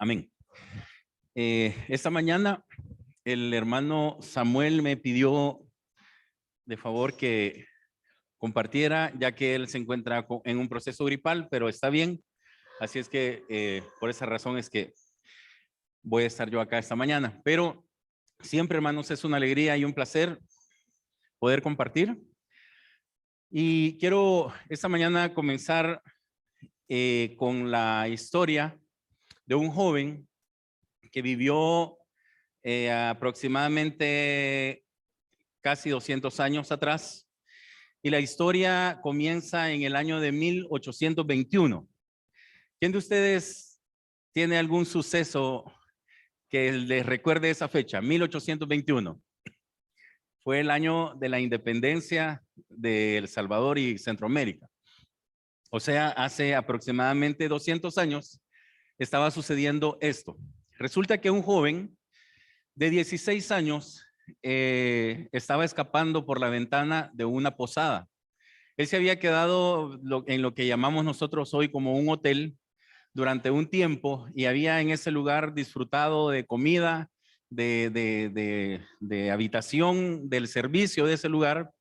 Amén. Esta mañana el hermano Samuel me pidió de favor que compartiera, ya que él se encuentra en un proceso gripal, pero está bien. Así es que por esa razón es que voy a estar yo acá esta mañana. Pero siempre, hermanos, es una alegría y un placer poder compartir. Y quiero esta mañana comenzar con la historia de un joven que vivió aproximadamente casi 200 años atrás. Y la historia comienza en el año de 1821. ¿Quién de ustedes tiene algún suceso que les recuerde esa fecha? 1821. Fue el año de la independencia de El Salvador y Centroamérica. O sea, hace aproximadamente 200 años estaba sucediendo esto. Resulta que un joven de 16 años estaba escapando por la ventana de una posada. Él se había quedado en lo que llamamos nosotros hoy como un hotel durante un tiempo y había en ese lugar disfrutado de comida, de habitación, del servicio de ese lugar.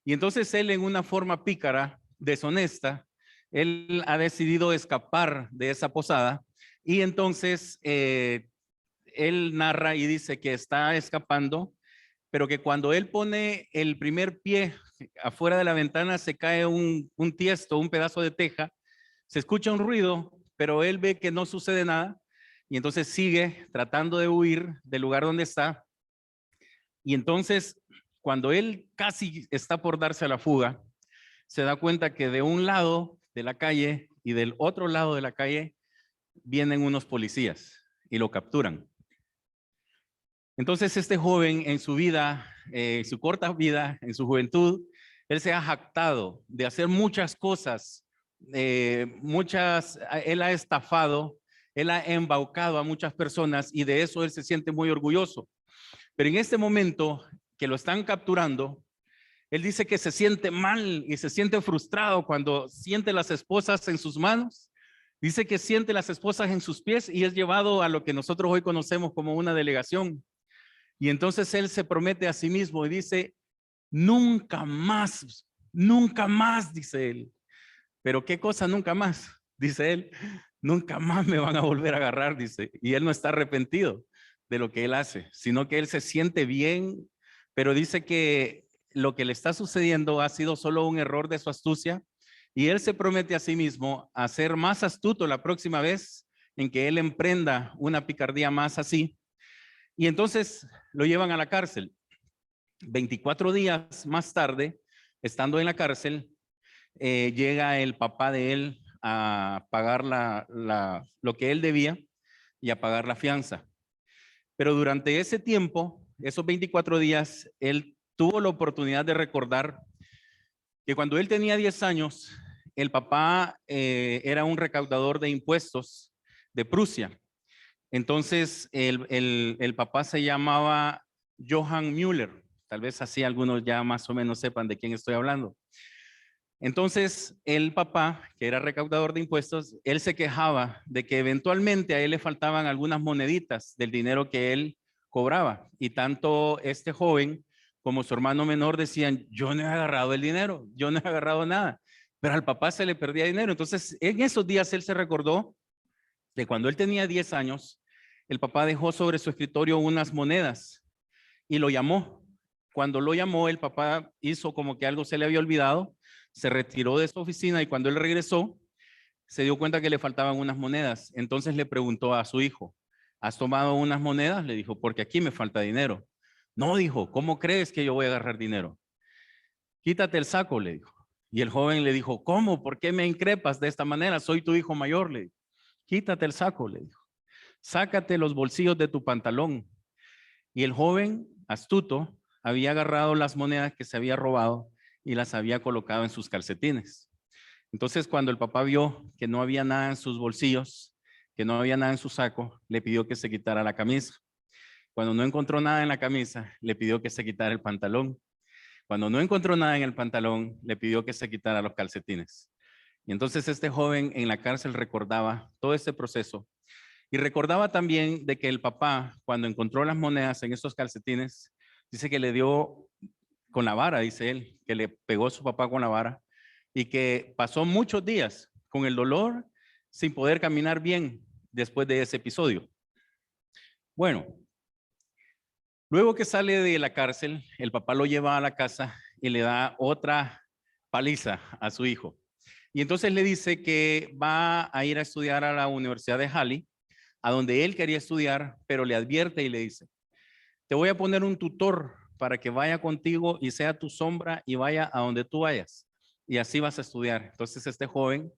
Y entonces él, en una forma pícara, deshonesta, él ha decidido escapar de esa posada y entonces él narra y dice que está escapando, pero que cuando él pone el primer pie afuera de la ventana se cae un tiesto, un pedazo de teja, se escucha un ruido, pero él ve que no sucede nada y entonces sigue tratando de huir del lugar donde está. Y entonces, cuando él casi está por darse a la fuga, se da cuenta que de un lado de la calle y del otro lado de la calle vienen unos policías y lo capturan. Entonces este joven en su vida, en su corta vida, en su juventud, él se ha jactado de hacer muchas cosas, él ha estafado, él ha embaucado a muchas personas y de eso él se siente muy orgulloso. Pero en este momento que lo están capturando, él dice que se siente mal y se siente frustrado cuando siente las esposas en sus manos. Dice que siente las esposas en sus pies y es llevado a lo que nosotros hoy conocemos como una delegación. Y entonces él se promete a sí mismo y dice, nunca más, dice él. Pero ¿qué cosa nunca más? Dice él, nunca más me van a volver a agarrar, dice. Y él no está arrepentido de lo que él hace, sino que él se siente bien, pero dice que lo que le está sucediendo ha sido solo un error de su astucia y él se promete a sí mismo a ser más astuto la próxima vez en que él emprenda una picardía más así. Y entonces lo llevan a la cárcel. 24 días más tarde, estando en la cárcel, llega el papá de él a pagar lo que él debía y a pagar la fianza. Pero durante ese tiempo, esos 24 días, él tuvo la oportunidad de recordar que cuando él tenía 10 años, el papá era un recaudador de impuestos de Prusia. Entonces, el papá se llamaba Johann Müller. Tal vez así algunos ya más o menos sepan de quién estoy hablando. Entonces, el papá, que era recaudador de impuestos, él se quejaba de que eventualmente a él le faltaban algunas moneditas del dinero que él cobraba. Y tanto este joven como su hermano menor decían, yo no he agarrado el dinero, yo no he agarrado nada. Pero al papá se le perdía dinero. Entonces, en esos días él se recordó que cuando él tenía 10 años, el papá dejó sobre su escritorio unas monedas y lo llamó. Cuando lo llamó, el papá hizo como que algo se le había olvidado, se retiró de su oficina y cuando él regresó, se dio cuenta que le faltaban unas monedas. Entonces le preguntó a su hijo, ¿has tomado unas monedas? Le dijo, porque aquí me falta dinero. No, dijo, ¿cómo crees que yo voy a agarrar dinero? Quítate el saco, le dijo. Y el joven le dijo, ¿cómo? ¿Por qué me increpas de esta manera? Soy tu hijo mayor, le dijo. Quítate el saco, le dijo. Sácate los bolsillos de tu pantalón. Y el joven, astuto, había agarrado las monedas que se había robado y las había colocado en sus calcetines. Entonces, cuando el papá vio que no había nada en sus bolsillos, que no había nada en su saco, le pidió que se quitara la camisa. Cuando no encontró nada en la camisa, le pidió que se quitara el pantalón. Cuando no encontró nada en el pantalón, le pidió que se quitara los calcetines. Y entonces este joven en la cárcel recordaba todo este proceso Y recordaba también de que el papá, cuando encontró las monedas en esos calcetines, dice que le dio con la vara, dice él, que le pegó a su papá con la vara y que pasó muchos días con el dolor sin poder caminar bien después de ese episodio. Bueno, luego que sale de la cárcel, el papá lo lleva a la casa y le da otra paliza a su hijo. Y entonces le dice que va a ir a estudiar a la Universidad de Halle, a donde él quería estudiar, pero le advierte y le dice, te voy a poner un tutor para que vaya contigo y sea tu sombra y vaya a donde tú vayas. Y así vas a estudiar. Entonces este joven,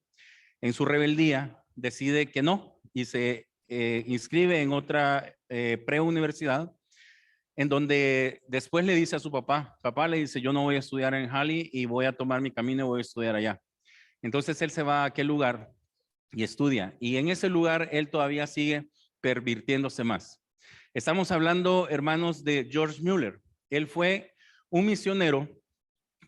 en su rebeldía, decide que no y se inscribe en otra preuniversidad, en donde después le dice a su papá, papá le dice, yo no voy a estudiar en Halle y voy a tomar mi camino y voy a estudiar allá. Entonces él se va a aquel lugar y estudia. Y en ese lugar él todavía sigue pervirtiéndose más. Estamos hablando, hermanos, de George Mueller. Él fue un misionero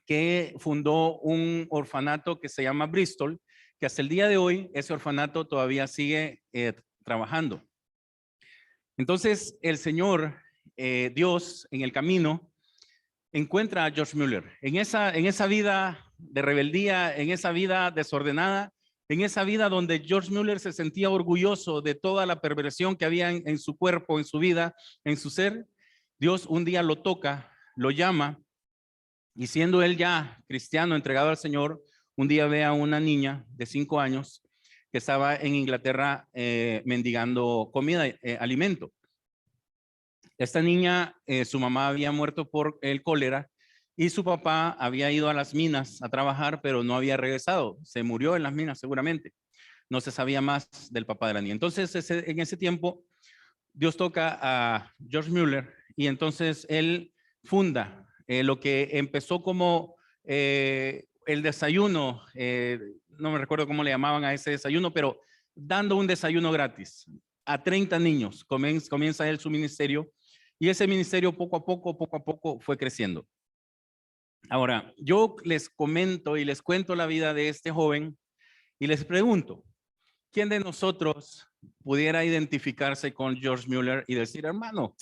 que fundó un orfanato que se llama Bristol, que hasta el día de hoy ese orfanato todavía sigue trabajando. Entonces el Señor, Dios, en el camino, encuentra a George Mueller. En esa vida de rebeldía, en esa vida desordenada, en esa vida donde George Mueller se sentía orgulloso de toda la perversión que había en su cuerpo, en su vida, en su ser, Dios un día lo toca, lo llama, y siendo él ya cristiano, entregado al Señor, un día ve a una niña de 5 años que estaba en Inglaterra mendigando comida, alimento. Esta niña, su mamá había muerto por el cólera y su papá había ido a las minas a trabajar, pero no había regresado. Se murió en las minas seguramente. No se sabía más del papá de la niña. Entonces, en ese tiempo, Dios toca a George Mueller y entonces él funda lo que empezó como el desayuno, no me recuerdo cómo le llamaban a ese desayuno, pero dando un desayuno gratis a 30 niños. Comienza él su ministerio y ese ministerio poco a poco fue creciendo. Ahora, yo les comento y les cuento la vida de este joven y les pregunto, ¿quién de nosotros pudiera identificarse con George Mueller y decir, hermano,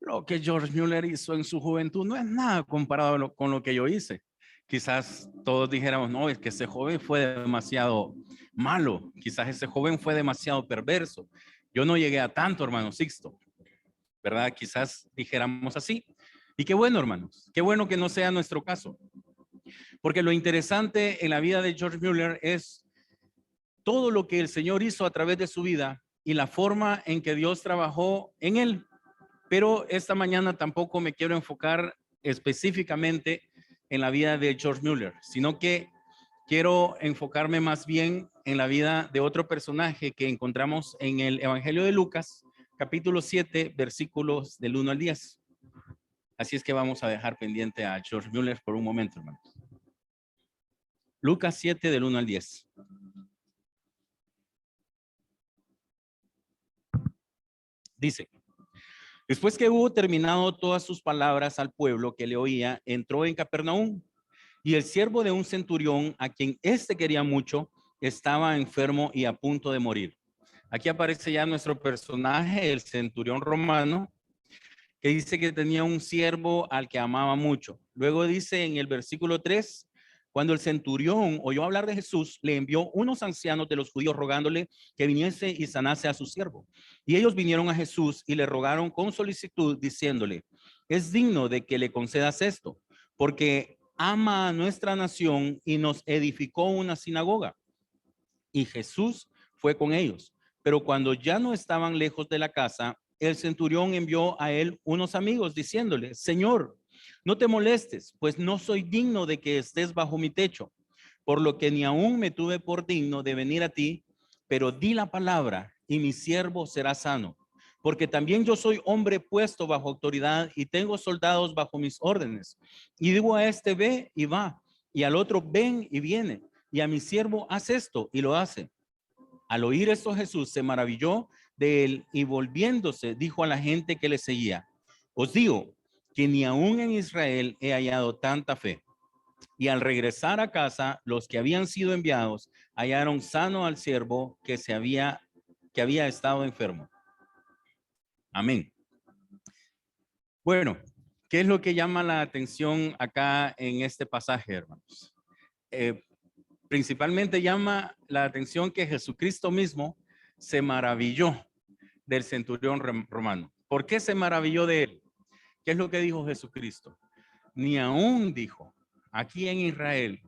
lo que George Mueller hizo en su juventud no es nada comparado con lo que yo hice? Quizás todos dijéramos, no, es que ese joven fue demasiado malo, quizás ese joven fue demasiado perverso. Yo no llegué a tanto, hermano Sixto, ¿verdad? Quizás dijéramos así. Y qué bueno, hermanos, qué bueno que no sea nuestro caso. Porque lo interesante en la vida de George Mueller es todo lo que el Señor hizo a través de su vida y la forma en que Dios trabajó en él. Pero esta mañana tampoco me quiero enfocar específicamente en la vida de George Mueller, sino que quiero enfocarme más bien en la vida de otro personaje que encontramos en el Evangelio de Lucas, capítulo 7, versículos del 1 al 10. Así es que vamos a dejar pendiente a George Mueller por un momento, hermanos. Lucas 7, del 1 al 10. Dice, después que hubo terminado todas sus palabras al pueblo que le oía, entró en Capernaum y el siervo de un centurión, a quien éste quería mucho, estaba enfermo y a punto de morir. Aquí aparece ya nuestro personaje, el centurión romano, que dice que tenía un siervo al que amaba mucho. Luego dice en el versículo 3, cuando el centurión oyó hablar de Jesús, le envió unos ancianos de los judíos rogándole que viniese y sanase a su siervo. Y ellos vinieron a Jesús y le rogaron con solicitud, diciéndole, es digno de que le concedas esto, porque ama a nuestra nación y nos edificó una sinagoga. Y Jesús fue con ellos. Pero cuando ya no estaban lejos de la casa, el centurión envió a él unos amigos diciéndole, Señor, no te molestes, pues no soy digno de que estés bajo mi techo, por lo que ni aún me tuve por digno de venir a ti, pero di la palabra y mi siervo será sano, porque también yo soy hombre puesto bajo autoridad y tengo soldados bajo mis órdenes. Y digo a este ve y va, y al otro ven y viene, y a mi siervo haz esto y lo hace. Al oír esto Jesús se maravilló de él y volviéndose dijo a la gente que le seguía, os digo que ni aún en Israel he hallado tanta fe. Y al regresar a casa, los que habían sido enviados hallaron sano al siervo que se había que había estado enfermo. Amén. Bueno, ¿qué es lo que llama la atención acá en este pasaje, hermanos? Principalmente llama la atención que Jesucristo mismo se maravilló del centurión romano. ¿Por qué se maravilló de él? ¿Qué es lo que dijo Jesucristo? Ni aún dijo, aquí en Israel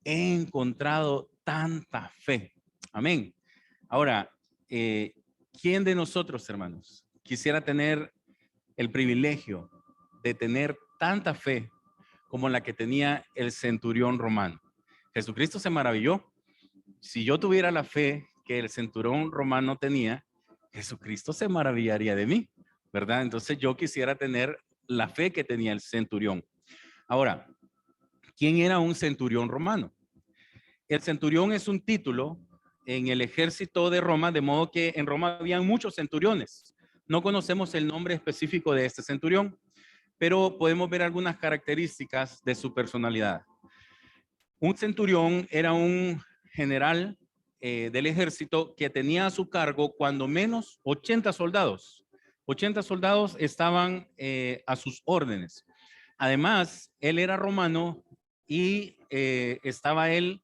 he encontrado tanta fe. Amén. Ahora, ¿quién de nosotros, hermanos, quisiera tener el privilegio de tener tanta fe como la que tenía el centurión romano? Jesucristo se maravilló. Si yo tuviera la fe que el centurión romano tenía, Jesucristo se maravillaría de mí, ¿verdad? Entonces yo quisiera tener la fe que tenía el centurión. Ahora, ¿quién era un centurión romano? El centurión es un título en el ejército de Roma, de modo que en Roma habían muchos centuriones. No conocemos el nombre específico de este centurión, pero podemos ver algunas características de su personalidad. Un centurión era un general del ejército que tenía a su cargo cuando menos 80 soldados. 80 soldados estaban a sus órdenes. Además, él era romano y estaba él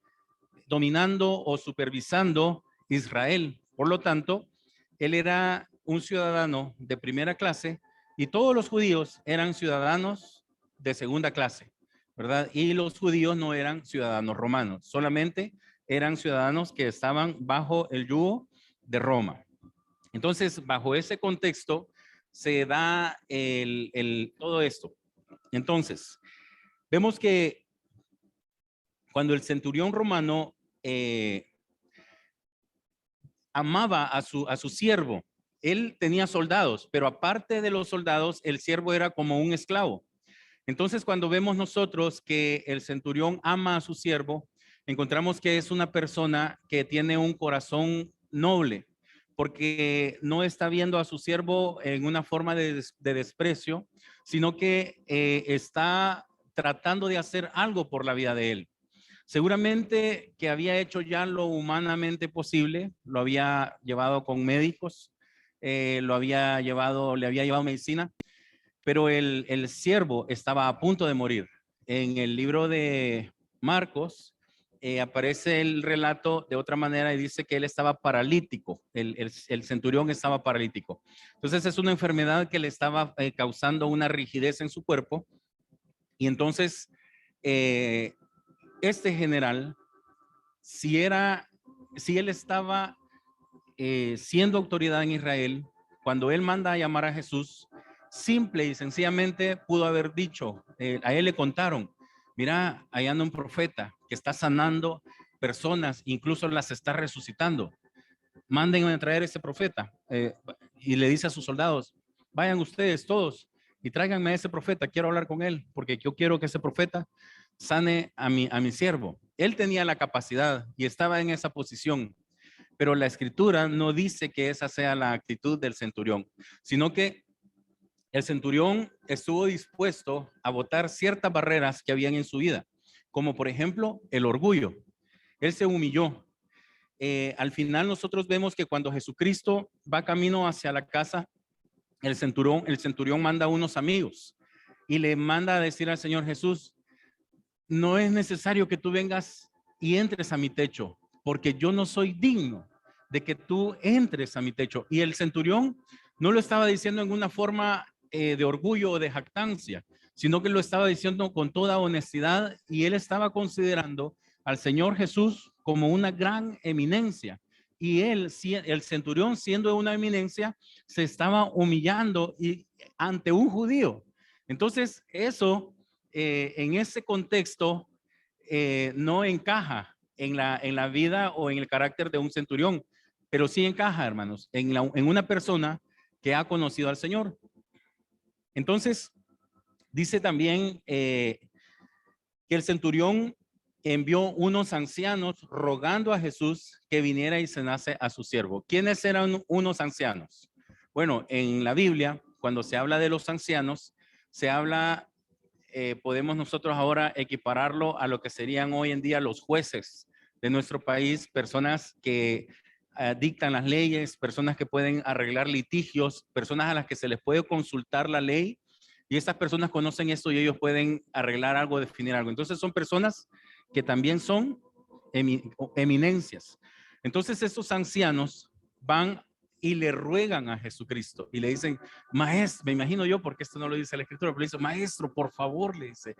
dominando o supervisando Israel. Por lo tanto, él era un ciudadano de primera clase y todos los judíos eran ciudadanos de segunda clase, ¿verdad? Y los judíos no eran ciudadanos romanos, solamente eran ciudadanos que estaban bajo el yugo de Roma. Entonces, bajo ese contexto se da todo esto. Entonces, vemos que cuando el centurión romano amaba a su siervo, él tenía soldados, pero aparte de los soldados, el siervo era como un esclavo. Entonces, cuando vemos nosotros que el centurión ama a su siervo, encontramos que es una persona que tiene un corazón noble, porque no está viendo a su siervo en una forma de desprecio, sino que está tratando de hacer algo por la vida de él. Seguramente que había hecho ya lo humanamente posible, lo había llevado con médicos, le había llevado medicina, pero el siervo estaba a punto de morir. En el libro de Marcos aparece el relato de otra manera y dice que él estaba paralítico, el centurión estaba paralítico. Entonces es una enfermedad que le estaba causando una rigidez en su cuerpo y entonces este general, si él estaba siendo autoridad en Israel, cuando él manda a llamar a Jesús, simple y sencillamente pudo haber dicho, a él le contaron, mira, ahí anda un profeta que está sanando personas, incluso las está resucitando. Manden a traer a ese profeta. Y le dice a sus soldados, vayan ustedes todos y tráiganme a ese profeta, quiero hablar con él, porque yo quiero que ese profeta sane a mi siervo. Él tenía la capacidad y estaba en esa posición, pero la escritura no dice que esa sea la actitud del centurión, sino que el centurión estuvo dispuesto a botar ciertas barreras que habían en su vida, como por ejemplo el orgullo. Él se humilló. Al final nosotros vemos que cuando Jesucristo va camino hacia la casa, el centurión manda a unos amigos y le manda a decir al Señor Jesús, no es necesario que tú vengas y entres a mi techo, porque yo no soy digno de que tú entres a mi techo. Y el centurión no lo estaba diciendo en una forma de orgullo o de jactancia, sino que lo estaba diciendo con toda honestidad y él estaba considerando al Señor Jesús como una gran eminencia. Y él, el centurión siendo una eminencia, se estaba humillando ante un judío. Entonces, eso en ese contexto no encaja en la vida o en el carácter de un centurión, pero sí encaja, hermanos, en una persona que ha conocido al Señor. Entonces, dice también que el centurión envió unos ancianos rogando a Jesús que viniera y sanase a su siervo. ¿Quiénes eran unos ancianos? Bueno, en la Biblia, cuando se habla de los ancianos, se habla podemos nosotros ahora equipararlo a lo que serían hoy en día los jueces de nuestro país, personas que dictan las leyes, personas que pueden arreglar litigios, personas a las que se les puede consultar la ley, y estas personas conocen esto y ellos pueden arreglar algo, definir algo. Entonces son personas que también son eminencias. Entonces estos ancianos van y le ruegan a Jesucristo y le dicen, maestro, me imagino yo, porque esto no lo dice la escritura, pero le dice, maestro, por favor, le dice,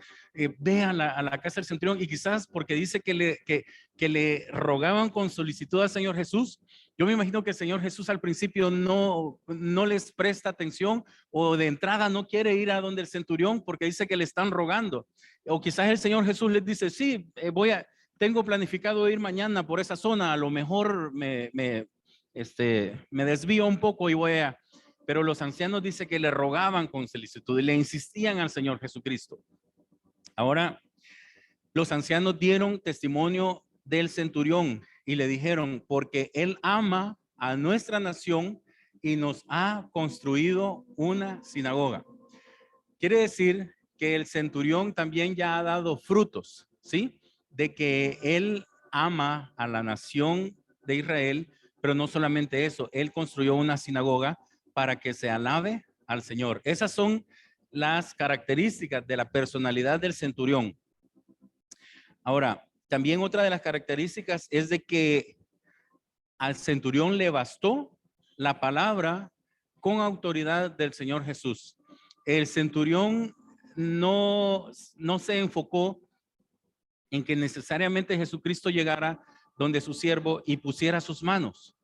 ve a la casa del centurión, y quizás porque dice que le rogaban con solicitud al Señor Jesús. Yo me imagino que el Señor Jesús al principio no les presta atención, o de entrada no quiere ir a donde el centurión porque dice que le están rogando. O quizás el Señor Jesús les dice, sí, tengo planificado ir mañana por esa zona, a lo mejor me desvío un poco y voy a... Pero los ancianos dice que le rogaban con solicitud y le insistían al Señor Jesucristo. Ahora, los ancianos dieron testimonio del centurión y le dijeron, porque él ama a nuestra nación y nos ha construido una sinagoga. Quiere decir que el centurión también ya ha dado frutos, ¿sí? De que él ama a la nación de Israel, pero no solamente eso, él construyó una sinagoga para que se alabe al Señor. Esas son las características de la personalidad del centurión. Ahora, también otra de las características es de que al centurión le bastó la palabra con autoridad del Señor Jesús. El centurión no se enfocó en que necesariamente Jesucristo llegara donde su siervo y pusiera sus manos.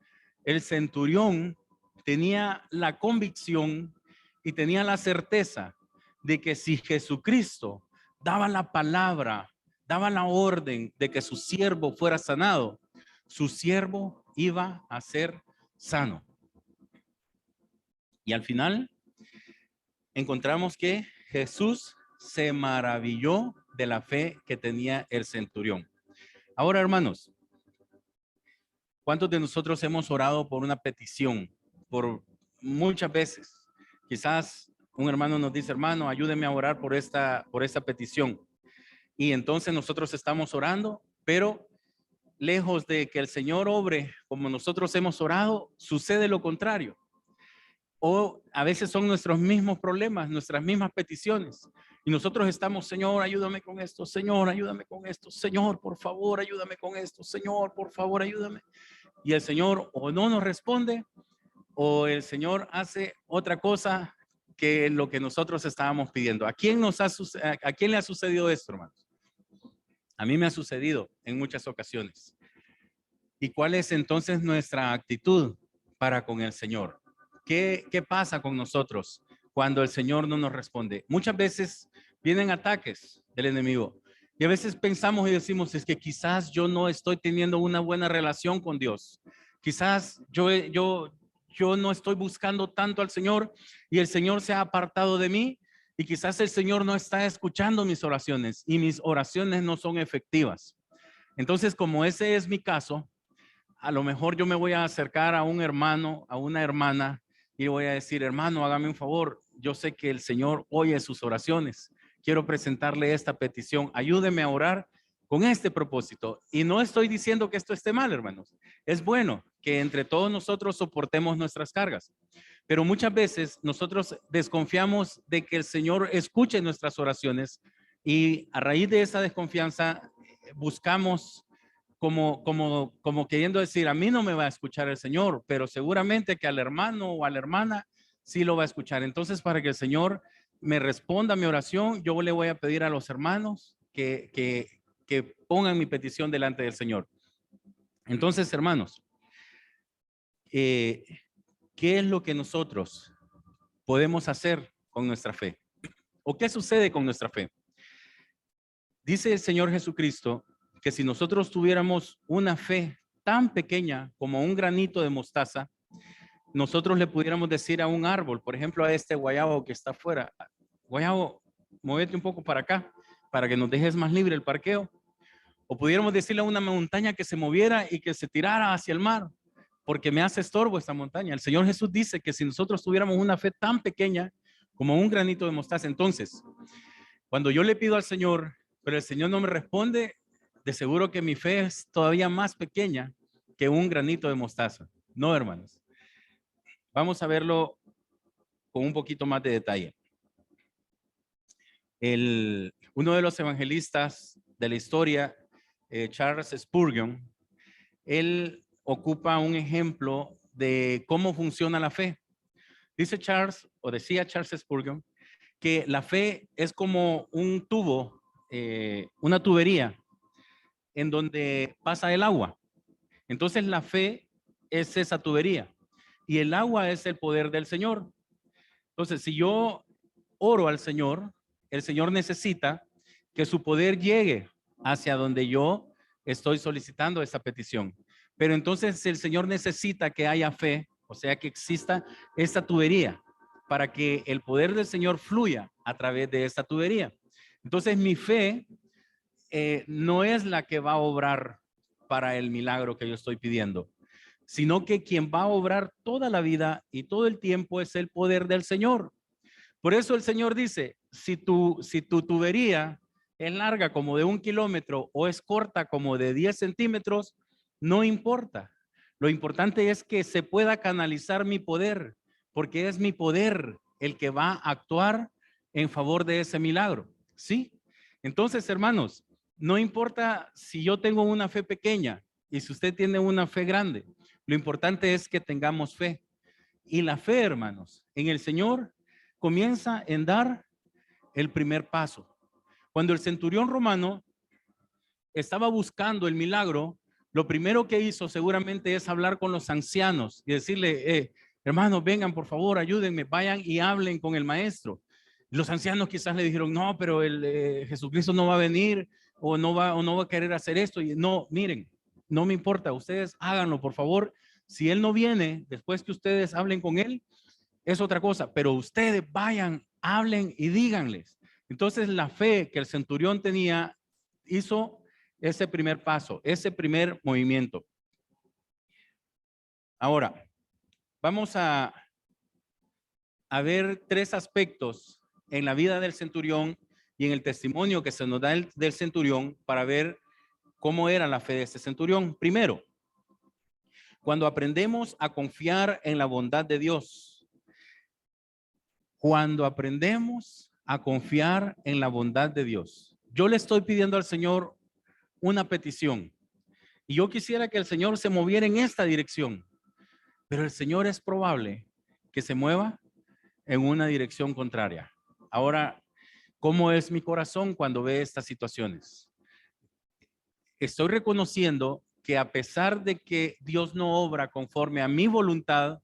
El centurión tenía la convicción y tenía la certeza de que si Jesucristo daba la palabra, daba la orden de que su siervo fuera sanado, su siervo iba a ser sano. Y al final encontramos que Jesús se maravilló de la fe que tenía el centurión. Ahora, hermanos, ¿cuántos de nosotros hemos orado por una petición? Por muchas veces. Quizás un hermano nos dice, hermano, ayúdeme a orar por esta petición. Y entonces nosotros estamos orando, pero lejos de que el Señor obre como nosotros hemos orado, sucede lo contrario. O a veces son nuestros mismos problemas, nuestras mismas peticiones. Y nosotros estamos, Señor, ayúdame con esto, Señor, ayúdame con esto, Señor, por favor, ayúdame con esto, Señor, por favor, ayúdame. Y el Señor o no nos responde, o el Señor hace otra cosa que lo que nosotros estábamos pidiendo. ¿A quién le ha sucedido esto, hermanos? A mí me ha sucedido en muchas ocasiones. ¿Y cuál es entonces nuestra actitud para con el Señor? ¿Qué pasa con nosotros cuando el Señor no nos responde? Muchas veces vienen ataques del enemigo y a veces pensamos y decimos, es que quizás yo no estoy teniendo una buena relación con Dios. Quizás yo no estoy buscando tanto al Señor y el Señor se ha apartado de mí, y quizás el Señor no está escuchando mis oraciones y mis oraciones no son efectivas. Entonces, como ese es mi caso, a lo mejor yo me voy a acercar a un hermano, a una hermana, y voy a decir, hermano, hágame un favor. Yo sé que el Señor oye sus oraciones. Quiero presentarle esta petición. Ayúdeme a orar con este propósito. Y no estoy diciendo que esto esté mal, hermanos. Es bueno que entre todos nosotros soportemos nuestras cargas. Pero muchas veces nosotros desconfiamos de que el Señor escuche nuestras oraciones, y a raíz de esa desconfianza buscamos como queriendo decir, a mí no me va a escuchar el Señor, pero seguramente que al hermano o a la hermana sí lo va a escuchar. Entonces, para que el Señor me responda a mi oración, yo le voy a pedir a los hermanos que pongan mi petición delante del Señor. Entonces, hermanos, ¿qué es lo que nosotros podemos hacer con nuestra fe? ¿O qué sucede con nuestra fe? Dice el Señor Jesucristo que si nosotros tuviéramos una fe tan pequeña como un granito de mostaza, nosotros le pudiéramos decir a un árbol, por ejemplo, a este guayabo que está afuera, guayabo, muévete un poco para acá, para que nos dejes más libre el parqueo. O pudiéramos decirle a una montaña que se moviera y que se tirara hacia el mar, porque me hace estorbo esta montaña. El Señor Jesús dice que si nosotros tuviéramos una fe tan pequeña como un granito de mostaza, entonces, cuando yo le pido al Señor, pero el Señor no me responde, de seguro que mi fe es todavía más pequeña que un granito de mostaza. No, hermanos. Vamos a verlo con un poquito más de detalle. Uno de los evangelistas de la historia, Charles Spurgeon, él ocupa un ejemplo de cómo funciona la fe. Dice Charles, o decía Charles Spurgeon, que la fe es como un tubo, una tubería en donde pasa el agua. Entonces la fe es esa tubería y el agua es el poder del Señor. Entonces, si yo oro al Señor, el Señor necesita que su poder llegue hacia donde yo estoy solicitando esa petición. Pero entonces el Señor necesita que haya fe, o sea, que exista esta tubería para que el poder del Señor fluya a través de esta tubería. Entonces mi fe no es la que va a obrar para el milagro que yo estoy pidiendo, sino que quien va a obrar toda la vida y todo el tiempo es el poder del Señor. Por eso el Señor dice, si tu tubería es larga como de 1 kilómetro o es corta como de 10 centímetros, no importa. Lo importante es que se pueda canalizar mi poder, porque es mi poder el que va a actuar en favor de ese milagro. ¿Sí? Entonces, hermanos, no importa si yo tengo una fe pequeña y si usted tiene una fe grande, lo importante es que tengamos fe. Y la fe, hermanos, en el Señor comienza en dar el primer paso. Cuando el centurión romano estaba buscando el milagro, lo primero que hizo seguramente es hablar con los ancianos y decirle, hermanos, vengan por favor, ayúdenme, vayan y hablen con el maestro. Los ancianos quizás le dijeron, no, pero Jesucristo no va a venir o no va a querer hacer esto. Y no, miren, no me importa, ustedes háganlo, por favor. Si él no viene, después que ustedes hablen con él, es otra cosa, pero ustedes vayan, hablen y díganles. Entonces la fe que el centurión tenía hizo ese primer paso, ese primer movimiento. Ahora, vamos a ver 3 aspectos en la vida del centurión y en el testimonio que se nos da del centurión para ver cómo era la fe de este centurión. Primero, cuando aprendemos a confiar en la bondad de Dios, cuando aprendemos a confiar en la bondad de Dios, yo le estoy pidiendo al Señor una petición y yo quisiera que el Señor se moviera en esta dirección, pero el Señor es probable que se mueva en una dirección contraria. Ahora, ¿cómo es mi corazón cuando ve estas situaciones? Estoy reconociendo que a pesar de que Dios no obra conforme a mi voluntad,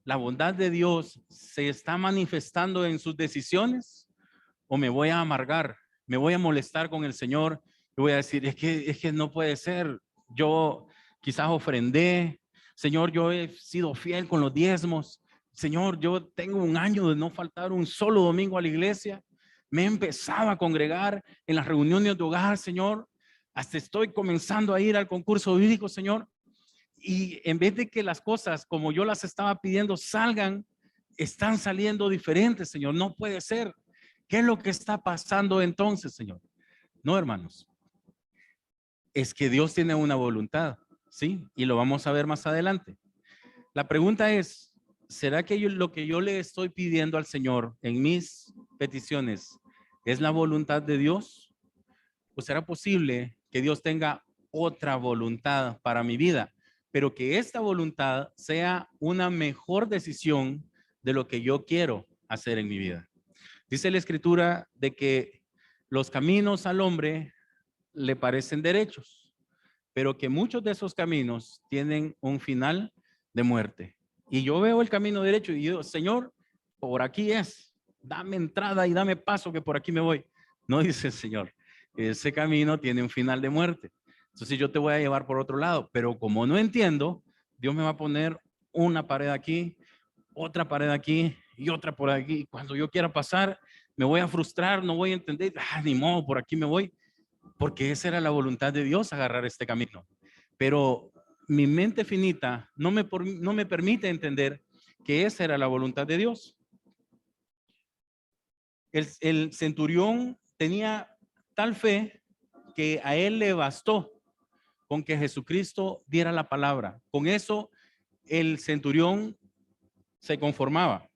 la bondad de Dios se está manifestando en sus decisiones, o me voy a amargar, me voy a molestar con el Señor y voy a decir, es que no puede ser. Yo quizás ofrendé, Señor, yo he sido fiel con los diezmos. Señor, yo tengo 1 año de no faltar un solo domingo a la iglesia. Me he empezado a congregar en las reuniones de hogar, Señor. Hasta estoy comenzando a ir al concurso bíblico, Señor. Y en vez de que las cosas como yo las estaba pidiendo salgan, están saliendo diferentes, Señor. No puede ser. ¿Qué es lo que está pasando entonces, Señor? No, hermanos. Es que Dios tiene una voluntad, ¿sí? Y lo vamos a ver más adelante. La pregunta es, ¿será que lo que yo le estoy pidiendo al Señor en mis peticiones es la voluntad de Dios? ¿O será posible que Dios tenga otra voluntad para mi vida, pero que esta voluntad sea una mejor decisión de lo que yo quiero hacer en mi vida? Dice la Escritura de que los caminos al hombre le parecen derechos, pero que muchos de esos caminos tienen un final de muerte. Y yo veo el camino derecho y yo, Señor, por aquí es, dame entrada y dame paso que por aquí me voy. No dice el Señor, ese camino tiene un final de muerte. Entonces yo te voy a llevar por otro lado, pero como no entiendo, Dios me va a poner una pared aquí, otra pared aquí y otra por aquí. Cuando yo quiera pasar, me voy a frustrar, no voy a entender, ni modo, por aquí me voy, porque esa era la voluntad de Dios, agarrar este camino. Pero mi mente finita no me permite entender que esa era la voluntad de Dios. El centurión tenía tal fe que a él le bastó con que Jesucristo diera la palabra. Con eso el centurión se conformaba.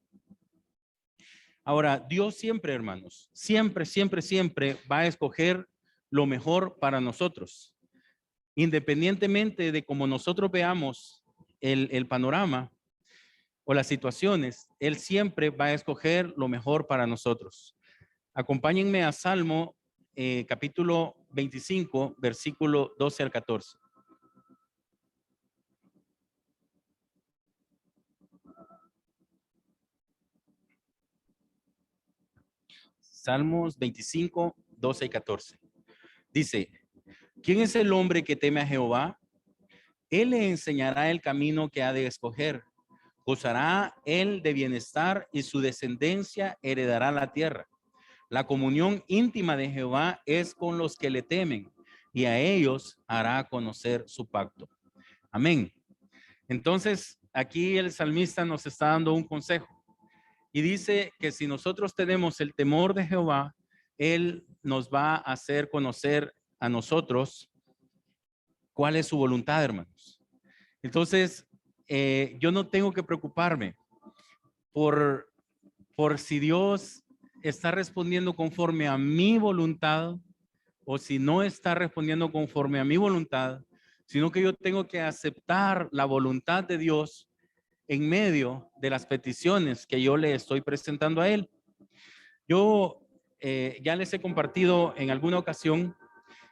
Ahora, Dios siempre, hermanos, siempre, siempre, siempre va a escoger lo mejor para nosotros. Independientemente de cómo nosotros veamos el panorama o las situaciones, Él siempre va a escoger lo mejor para nosotros. Acompáñenme a Salmo capítulo 25, versículo 12 al 14. Salmos 25, 12 y 14. Dice, ¿quién es el hombre que teme a Jehová? Él le enseñará el camino que ha de escoger. Gozará él de bienestar y su descendencia heredará la tierra. La comunión íntima de Jehová es con los que le temen y a ellos hará conocer su pacto. Amén. Entonces, aquí el salmista nos está dando un consejo y dice que si nosotros tenemos el temor de Jehová, Él nos va a hacer conocer a nosotros cuál es su voluntad, hermanos. Entonces, yo no tengo que preocuparme por si Dios está respondiendo conforme a mi voluntad o si no está respondiendo conforme a mi voluntad, sino que yo tengo que aceptar la voluntad de Dios en medio de las peticiones que yo le estoy presentando a Él. Yo ya les he compartido en alguna ocasión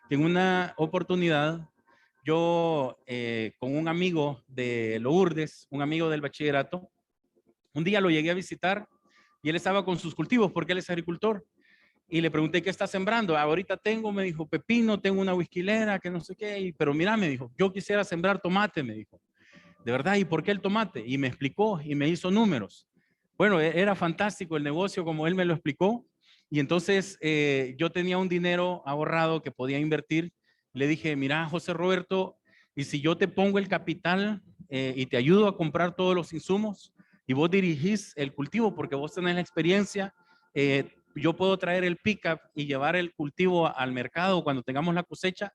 que en una oportunidad yo con un amigo de Lourdes, un amigo del bachillerato, un día lo llegué a visitar y él estaba con sus cultivos porque él es agricultor. Y le pregunté, ¿qué está sembrando? Ahorita tengo, me dijo, pepino, tengo una whisquilera, que no sé qué, pero mira, me dijo, yo quisiera sembrar tomate, me dijo. De verdad, ¿y por qué el tomate? Y me explicó y me hizo números. Bueno, era fantástico el negocio como él me lo explicó. Y entonces yo tenía un dinero ahorrado que podía invertir. Le dije, mira, José Roberto, ¿y si yo te pongo el capital y te ayudo a comprar todos los insumos y vos dirigís el cultivo porque vos tenés la experiencia? Yo puedo traer el pickup y llevar el cultivo al mercado cuando tengamos la cosecha.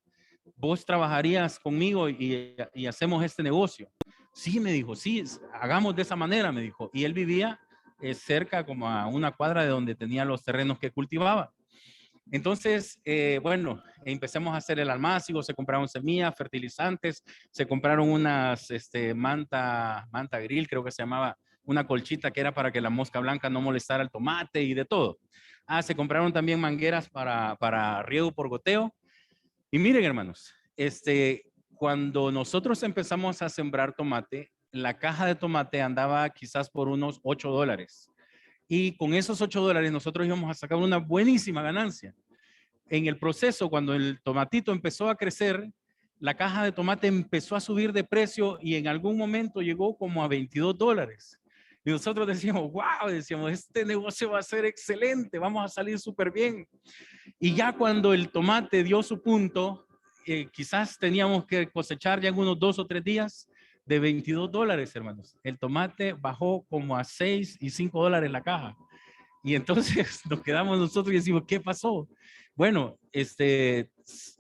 Vos trabajarías conmigo y hacemos este negocio. Sí, me dijo, sí, hagamos de esa manera, me dijo. Y él vivía cerca, como a una cuadra de donde tenía los terrenos que cultivaba. Entonces, bueno, empezamos a hacer el almácigo, se compraron semillas, fertilizantes, se compraron unas manta grill, creo que se llamaba, una colchita que era para que la mosca blanca no molestara el tomate y de todo. Se compraron también mangueras para riego por goteo. Y miren, hermanos, cuando nosotros empezamos a sembrar tomate, la caja de tomate andaba quizás por unos $8. Y con esos $8 nosotros íbamos a sacar una buenísima ganancia. En el proceso, cuando el tomatito empezó a crecer, la caja de tomate empezó a subir de precio y en algún momento llegó como a $22. Y nosotros decíamos, wow, decíamos, este negocio va a ser excelente, vamos a salir súper bien. Y ya cuando el tomate dio su punto, quizás teníamos que cosechar ya en unos 2 o 3 días de $22, hermanos. El tomate bajó como a $6 y $5 la caja. Y entonces nos quedamos nosotros y decimos, ¿qué pasó? Bueno,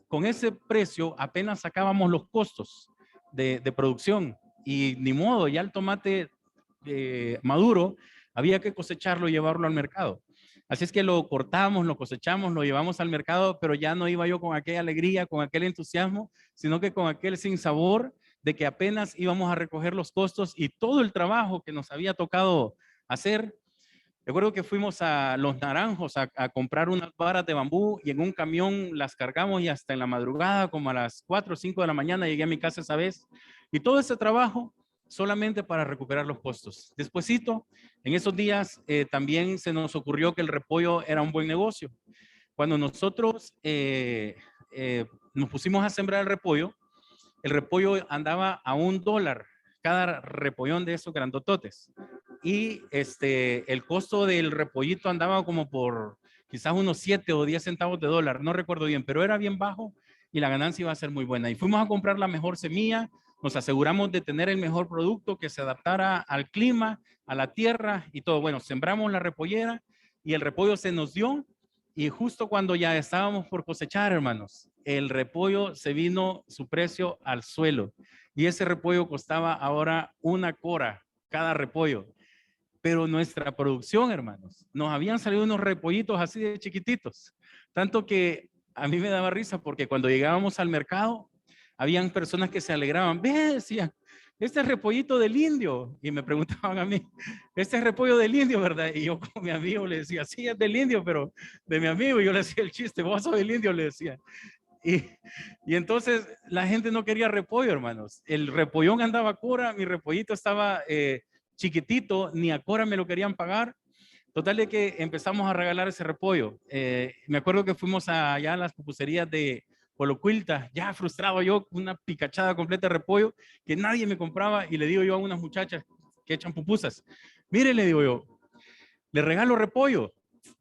con ese precio apenas sacábamos los costos de producción y ni modo, ya el tomate maduro había que cosecharlo y llevarlo al mercado. Así es que lo cortamos, lo cosechamos, lo llevamos al mercado, pero ya no iba yo con aquella alegría, con aquel entusiasmo, sino que con aquel sinsabor de que apenas íbamos a recoger los costos y todo el trabajo que nos había tocado hacer. Recuerdo que fuimos a Los Naranjos a comprar unas varas de bambú y en un camión las cargamos y hasta en la madrugada, como a las 4 o 5 de la mañana, llegué a mi casa esa vez. Y todo ese trabajo solamente para recuperar los costos. Despuésito, en esos días también se nos ocurrió que el repollo era un buen negocio. Cuando nosotros nos pusimos a sembrar el repollo andaba a $1 cada repollón de esos grandototes. Y el costo del repollito andaba como por quizás unos 7 o 10 centavos de dólar, no recuerdo bien, pero era bien bajo y la ganancia iba a ser muy buena. Y fuimos a comprar la mejor semilla, nos aseguramos de tener el mejor producto que se adaptara al clima, a la tierra y todo. Bueno, sembramos la repollera y el repollo se nos dio y justo cuando ya estábamos por cosechar, hermanos, el repollo se vino su precio al suelo. Y ese repollo costaba ahora 1 cora cada repollo. Pero nuestra producción, hermanos, nos habían salido unos repollitos así de chiquititos. Tanto que a mí me daba risa porque cuando llegábamos al mercado, habían personas que se alegraban. Ve, decían, este es repollito del indio. Y me preguntaban a mí, este es repollo del indio, ¿verdad? Y yo con mi amigo le decía, sí, es del indio, pero de mi amigo. Y yo le decía el chiste, vos sos del indio, le decía. Y, y entonces la gente no quería repollo, hermanos. El repollón andaba a cora, mi repollito estaba chiquitito, ni a cora me lo querían pagar. Total de que empezamos a regalar ese repollo. Me acuerdo que fuimos allá a las pupuserías de Colocuilta, ya frustrado yo, una picachada completa de repollo que nadie me compraba, y le digo yo a unas muchachas que echan pupusas, mire, le digo yo, le regalo repollo.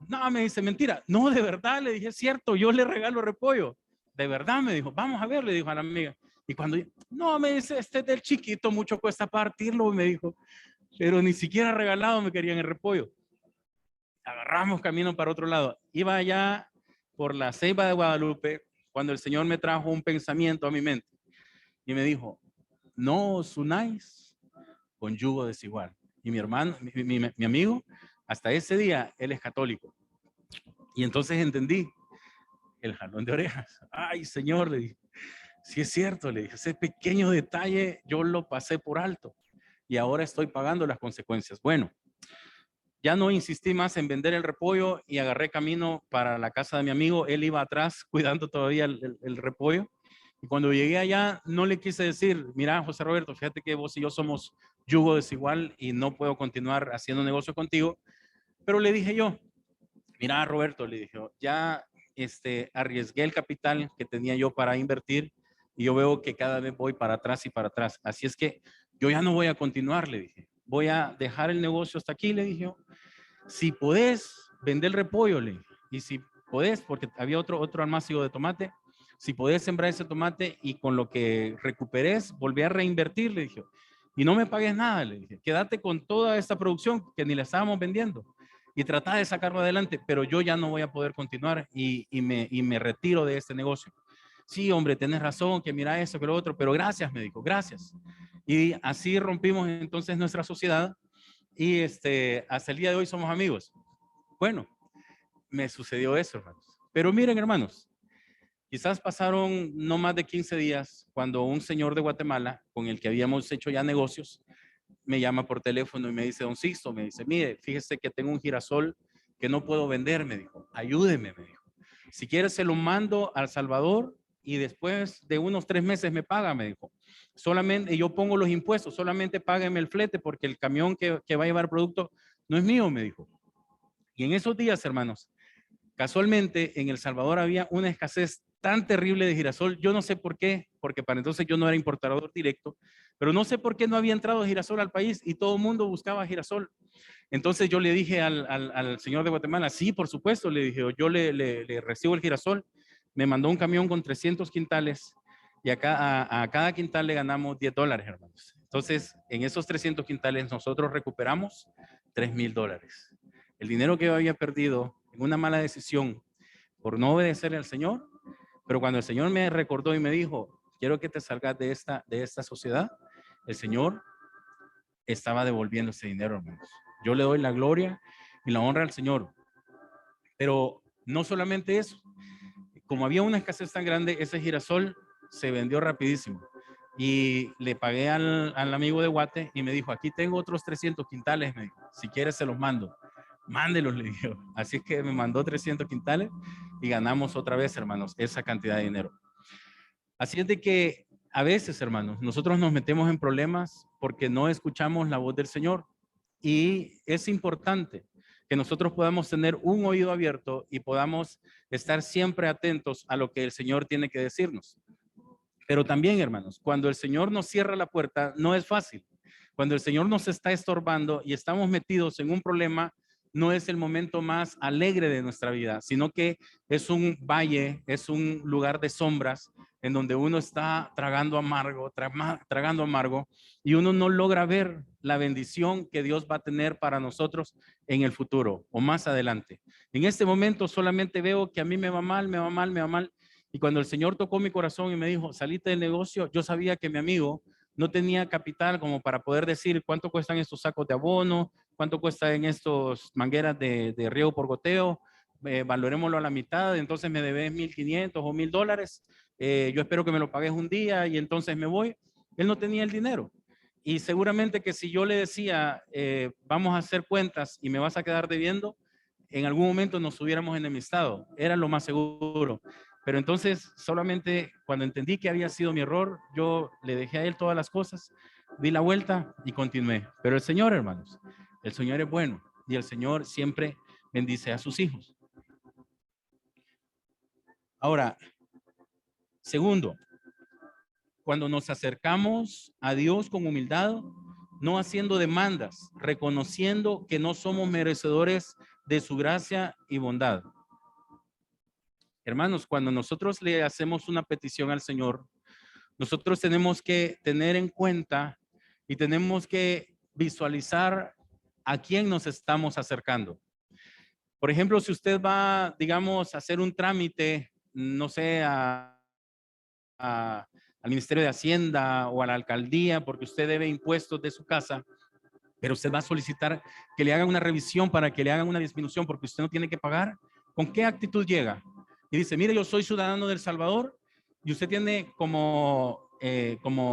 No, me dice, mentira. No, de verdad, le dije, es cierto, yo le regalo repollo. De verdad, me dijo, vamos a ver, le dijo a la amiga. Y cuando, no, me dice, este es del chiquito, mucho cuesta partirlo, me dijo, pero ni siquiera regalado me querían el repollo. Agarramos camino para otro lado. Iba allá por la Ceiba de Guadalupe cuando el Señor me trajo un pensamiento a mi mente y me dijo, no os unáis con yugo desigual. Y mi hermano, mi amigo, hasta ese día, él es católico. Y entonces entendí el jalón de orejas. Ay, Señor, le dije, sí es cierto, le dije, ese pequeño detalle yo lo pasé por alto y ahora estoy pagando las consecuencias. Bueno, ya no insistí más en vender el repollo y agarré camino para la casa de mi amigo. Él iba atrás cuidando todavía el repollo. Y cuando llegué allá, no le quise decir, mira, José Roberto, fíjate que vos y yo somos yugo desigual y no puedo continuar haciendo negocio contigo. Pero le dije yo, mira, Roberto, le dije, ya arriesgué el capital que tenía yo para invertir y yo veo que cada vez voy para atrás y para atrás. Así es que yo ya no voy a continuar, le dije. Voy a dejar el negocio hasta aquí, le dije. Si podés, vender el repollo, le dije. Y si podés, porque había otro almacén de tomate, si podés sembrar ese tomate y con lo que recuperes, volví a reinvertir, le dije. Y no me pagues nada, le dije. Quédate con toda esta producción que ni la estábamos vendiendo y trata de sacarlo adelante, pero yo ya no voy a poder continuar y me retiro de este negocio. Sí, hombre, tienes razón, que mira eso, que lo otro, pero gracias, me dijo, gracias. Y así rompimos entonces nuestra sociedad y hasta el día de hoy somos amigos. Bueno, me sucedió eso, hermanos. Pero miren, hermanos, quizás pasaron no más de 15 días cuando un señor de Guatemala, con el que habíamos hecho ya negocios, me llama por teléfono y me dice, don Sixto, me dice, mire, fíjese que tengo un girasol que no puedo vender, me dijo, ayúdeme, me dijo. Si quiere se lo mando a El Salvador y después de unos 3 meses me paga, me dijo. Solamente, yo pongo los impuestos, solamente págueme el flete porque el camión que va a llevar el producto no es mío, me dijo. Y en esos días, hermanos, casualmente en El Salvador había una escasez tan terrible de girasol. Yo no sé por qué, porque para entonces yo no era importador directo, pero no sé por qué no había entrado girasol al país y todo el mundo buscaba girasol. Entonces yo le dije al señor de Guatemala, sí, por supuesto, le dije, yo le recibo el girasol. Me mandó un camión con 300 quintales y acá a cada quintal le ganamos $10, hermanos. Entonces, en esos 300 quintales nosotros recuperamos $3,000. El dinero que yo había perdido en una mala decisión por no obedecerle al Señor, pero cuando el Señor me recordó y me dijo, quiero que te salgas de esta sociedad, el Señor estaba devolviendo ese dinero, hermanos. Yo le doy la gloria y la honra al Señor. Pero no solamente eso, como había una escasez tan grande, ese girasol se vendió rapidísimo. Y le pagué al amigo de Guate y me dijo, aquí tengo otros 300 quintales, me dijo, si quieres se los mando. Mándelos, le dijo. Así es que me mandó 300 quintales y ganamos otra vez, hermanos, esa cantidad de dinero. Así es de que a veces, hermanos, nosotros nos metemos en problemas porque no escuchamos la voz del Señor. Y es importante que nosotros podamos tener un oído abierto y podamos estar siempre atentos a lo que el Señor tiene que decirnos. Pero también, hermanos, cuando el Señor nos cierra la puerta, no es fácil. Cuando el Señor nos está estorbando y estamos metidos en un problema, no es el momento más alegre de nuestra vida, sino que es un valle, es un lugar de sombras en donde uno está tragando amargo, tragando amargo, y uno no logra ver la bendición que Dios va a tener para nosotros en el futuro o más adelante. En este momento solamente veo que a mí me va mal, me va mal, me va mal, Y cuando el Señor tocó mi corazón y me dijo, salite del negocio, yo sabía que mi amigo no tenía capital como para poder decir cuánto cuestan estos sacos de abono, cuánto cuestan estos mangueras de riego por goteo, valorémoslo a la mitad, entonces me debes 1,500 o $1,000, yo espero que me lo pagues un día y entonces me voy. Él no tenía el dinero. Y seguramente que si yo le decía, vamos a hacer cuentas y me vas a quedar debiendo, en algún momento nos hubiéramos enemistado, era lo más seguro. Pero entonces solamente cuando entendí que había sido mi error, yo le dejé a él todas las cosas, di la vuelta y continué. Pero el Señor, hermanos, el Señor es bueno y el Señor siempre bendice a sus hijos. Ahora, segundo, cuando nos acercamos a Dios con humildad, no haciendo demandas, reconociendo que no somos merecedores de su gracia y bondad. Hermanos, cuando nosotros le hacemos una petición al Señor, nosotros tenemos que tener en cuenta y tenemos que visualizar a quién nos estamos acercando. Por ejemplo, si usted va, digamos, a hacer un trámite, no sé, al Ministerio de Hacienda o a la alcaldía, porque usted debe impuestos de su casa, pero usted va a solicitar que le hagan una revisión para que le hagan una disminución porque usted no tiene que pagar, ¿con qué actitud llega? Y dice, mire, yo soy ciudadano del Salvador y usted tiene como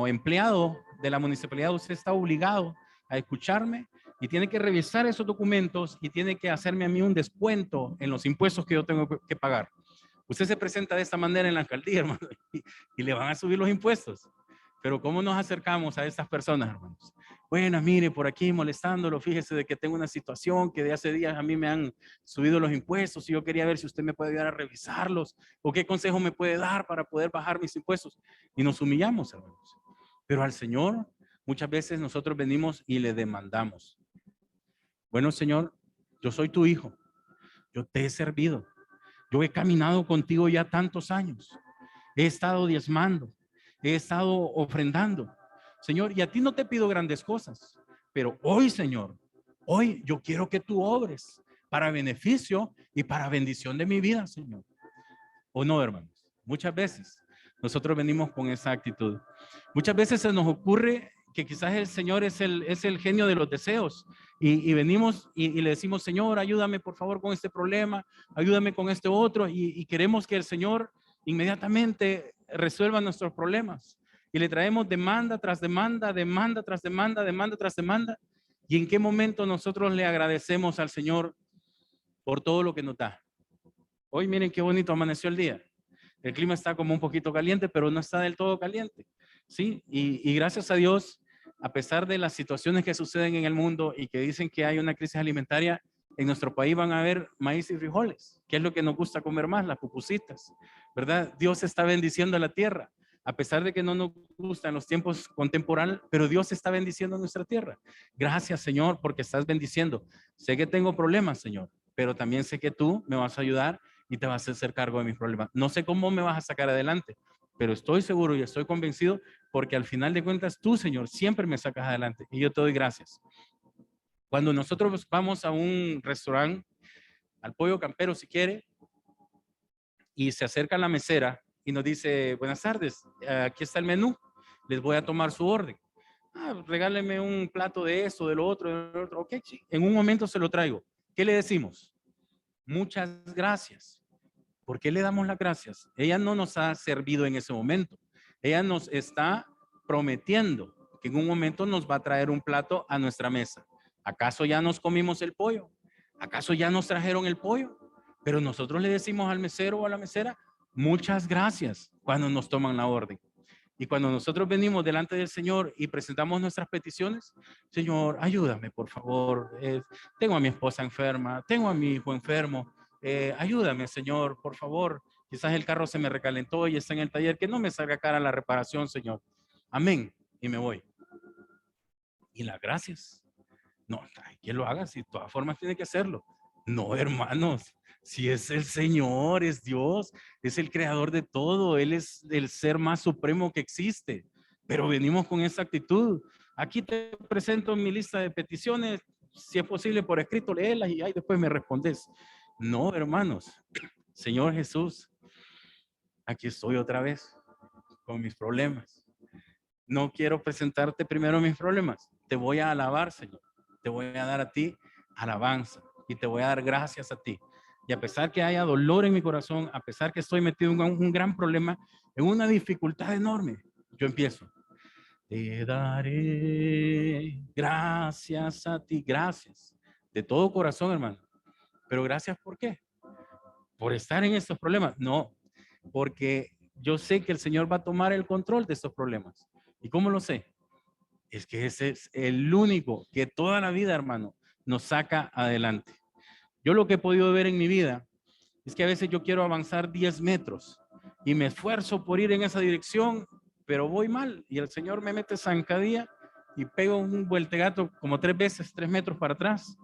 empleado de la municipalidad, usted está obligado a escucharme y tiene que revisar esos documentos y tiene que hacerme a mí un descuento en los impuestos que yo tengo que pagar. Usted se presenta de esta manera en la alcaldía, hermano, y le van a subir los impuestos. Pero ¿cómo nos acercamos a estas personas, hermanos? Bueno, mire, por aquí molestándolo, fíjese de que tengo una situación que de hace días a mí me han subido los impuestos y yo quería ver si usted me puede ayudar a revisarlos o qué consejo me puede dar para poder bajar mis impuestos. Y nos humillamos, hermanos. Pero al Señor muchas veces nosotros venimos y le demandamos. Bueno, Señor, yo soy tu hijo, yo te he servido, yo he caminado contigo ya tantos años, he estado diezmando, he estado ofrendando. Señor, y a ti no te pido grandes cosas, pero hoy, Señor, hoy yo quiero que tú obres para beneficio y para bendición de mi vida, Señor. ¿O no, hermanos? Muchas veces nosotros venimos con esa actitud. Muchas veces se nos ocurre que quizás el Señor es el genio de los deseos y venimos y le decimos, Señor, ayúdame por favor con este problema, ayúdame con este otro y queremos que el Señor inmediatamente resuelva nuestros problemas. Y le traemos demanda tras demanda, demanda tras demanda, demanda tras demanda. ¿Y en qué momento nosotros le agradecemos al Señor por todo lo que nos da? Hoy miren qué bonito amaneció el día. El clima está como un poquito caliente, pero no está del todo caliente. Sí, y gracias a Dios, a pesar de las situaciones que suceden en el mundo y que dicen que hay una crisis alimentaria, en nuestro país van a haber maíz y frijoles, que es lo que nos gusta comer más, las pupusitas, ¿verdad? Dios está bendiciendo a la tierra, a pesar de que no nos gustan los tiempos contemporáneos, pero Dios está bendiciendo nuestra tierra. Gracias, Señor, porque estás bendiciendo. Sé que tengo problemas, Señor, pero también sé que tú me vas a ayudar y te vas a hacer cargo de mis problemas. No sé cómo me vas a sacar adelante, pero estoy seguro y estoy convencido porque al final de cuentas tú, Señor, siempre me sacas adelante y yo te doy gracias. Cuando nosotros vamos a un restaurante, al Pollo Campero si quiere, y se acerca la mesera y nos dice, buenas tardes, aquí está el menú, les voy a tomar su orden. Regáleme un plato de esto, de lo otro, ok, sí. En un momento se lo traigo. ¿Qué le decimos? Muchas gracias. ¿Por qué le damos las gracias? Ella no nos ha servido en ese momento. Ella nos está prometiendo que en un momento nos va a traer un plato a nuestra mesa. ¿Acaso ya nos comimos el pollo? ¿Acaso ya nos trajeron el pollo? Pero nosotros le decimos al mesero o a la mesera, muchas gracias cuando nos toman la orden. Y cuando nosotros venimos delante del Señor y presentamos nuestras peticiones, Señor, ayúdame, por favor. Tengo a mi esposa enferma, tengo a mi hijo enfermo. Ayúdame, Señor, por favor. Quizás el carro se me recalentó y está en el taller. Que no me salga cara la reparación, Señor. Amén. Y me voy. Y las gracias. No, que lo haga, si de todas formas tiene que hacerlo. No, hermanos, si es el Señor, es Dios, es el creador de todo, Él es el ser más supremo que existe, pero venimos con esa actitud. Aquí te presento mi lista de peticiones, si es posible por escrito, léelas y ahí después me respondes. No, hermanos, Señor Jesús, aquí estoy otra vez con mis problemas. No quiero presentarte primero mis problemas. Te voy a alabar, Señor. Te voy a dar a ti alabanza y te voy a dar gracias a ti. Y a pesar que haya dolor en mi corazón, a pesar que estoy metido en un gran problema, en una dificultad enorme, yo empiezo. Te daré gracias a ti, gracias. De todo corazón, hermano. Pero gracias, ¿por qué? Por estar en estos problemas. No, porque yo sé que el Señor va a tomar el control de estos problemas. ¿Y cómo lo sé? Es que ese es el único que toda la vida, hermano, nos saca adelante. Yo lo que he podido ver en mi vida es que a veces yo quiero avanzar 10 metros y me esfuerzo por ir en esa dirección, pero voy mal y el Señor me mete zancadilla y pego un vueltegato como 3 veces, 3 metros para atrás.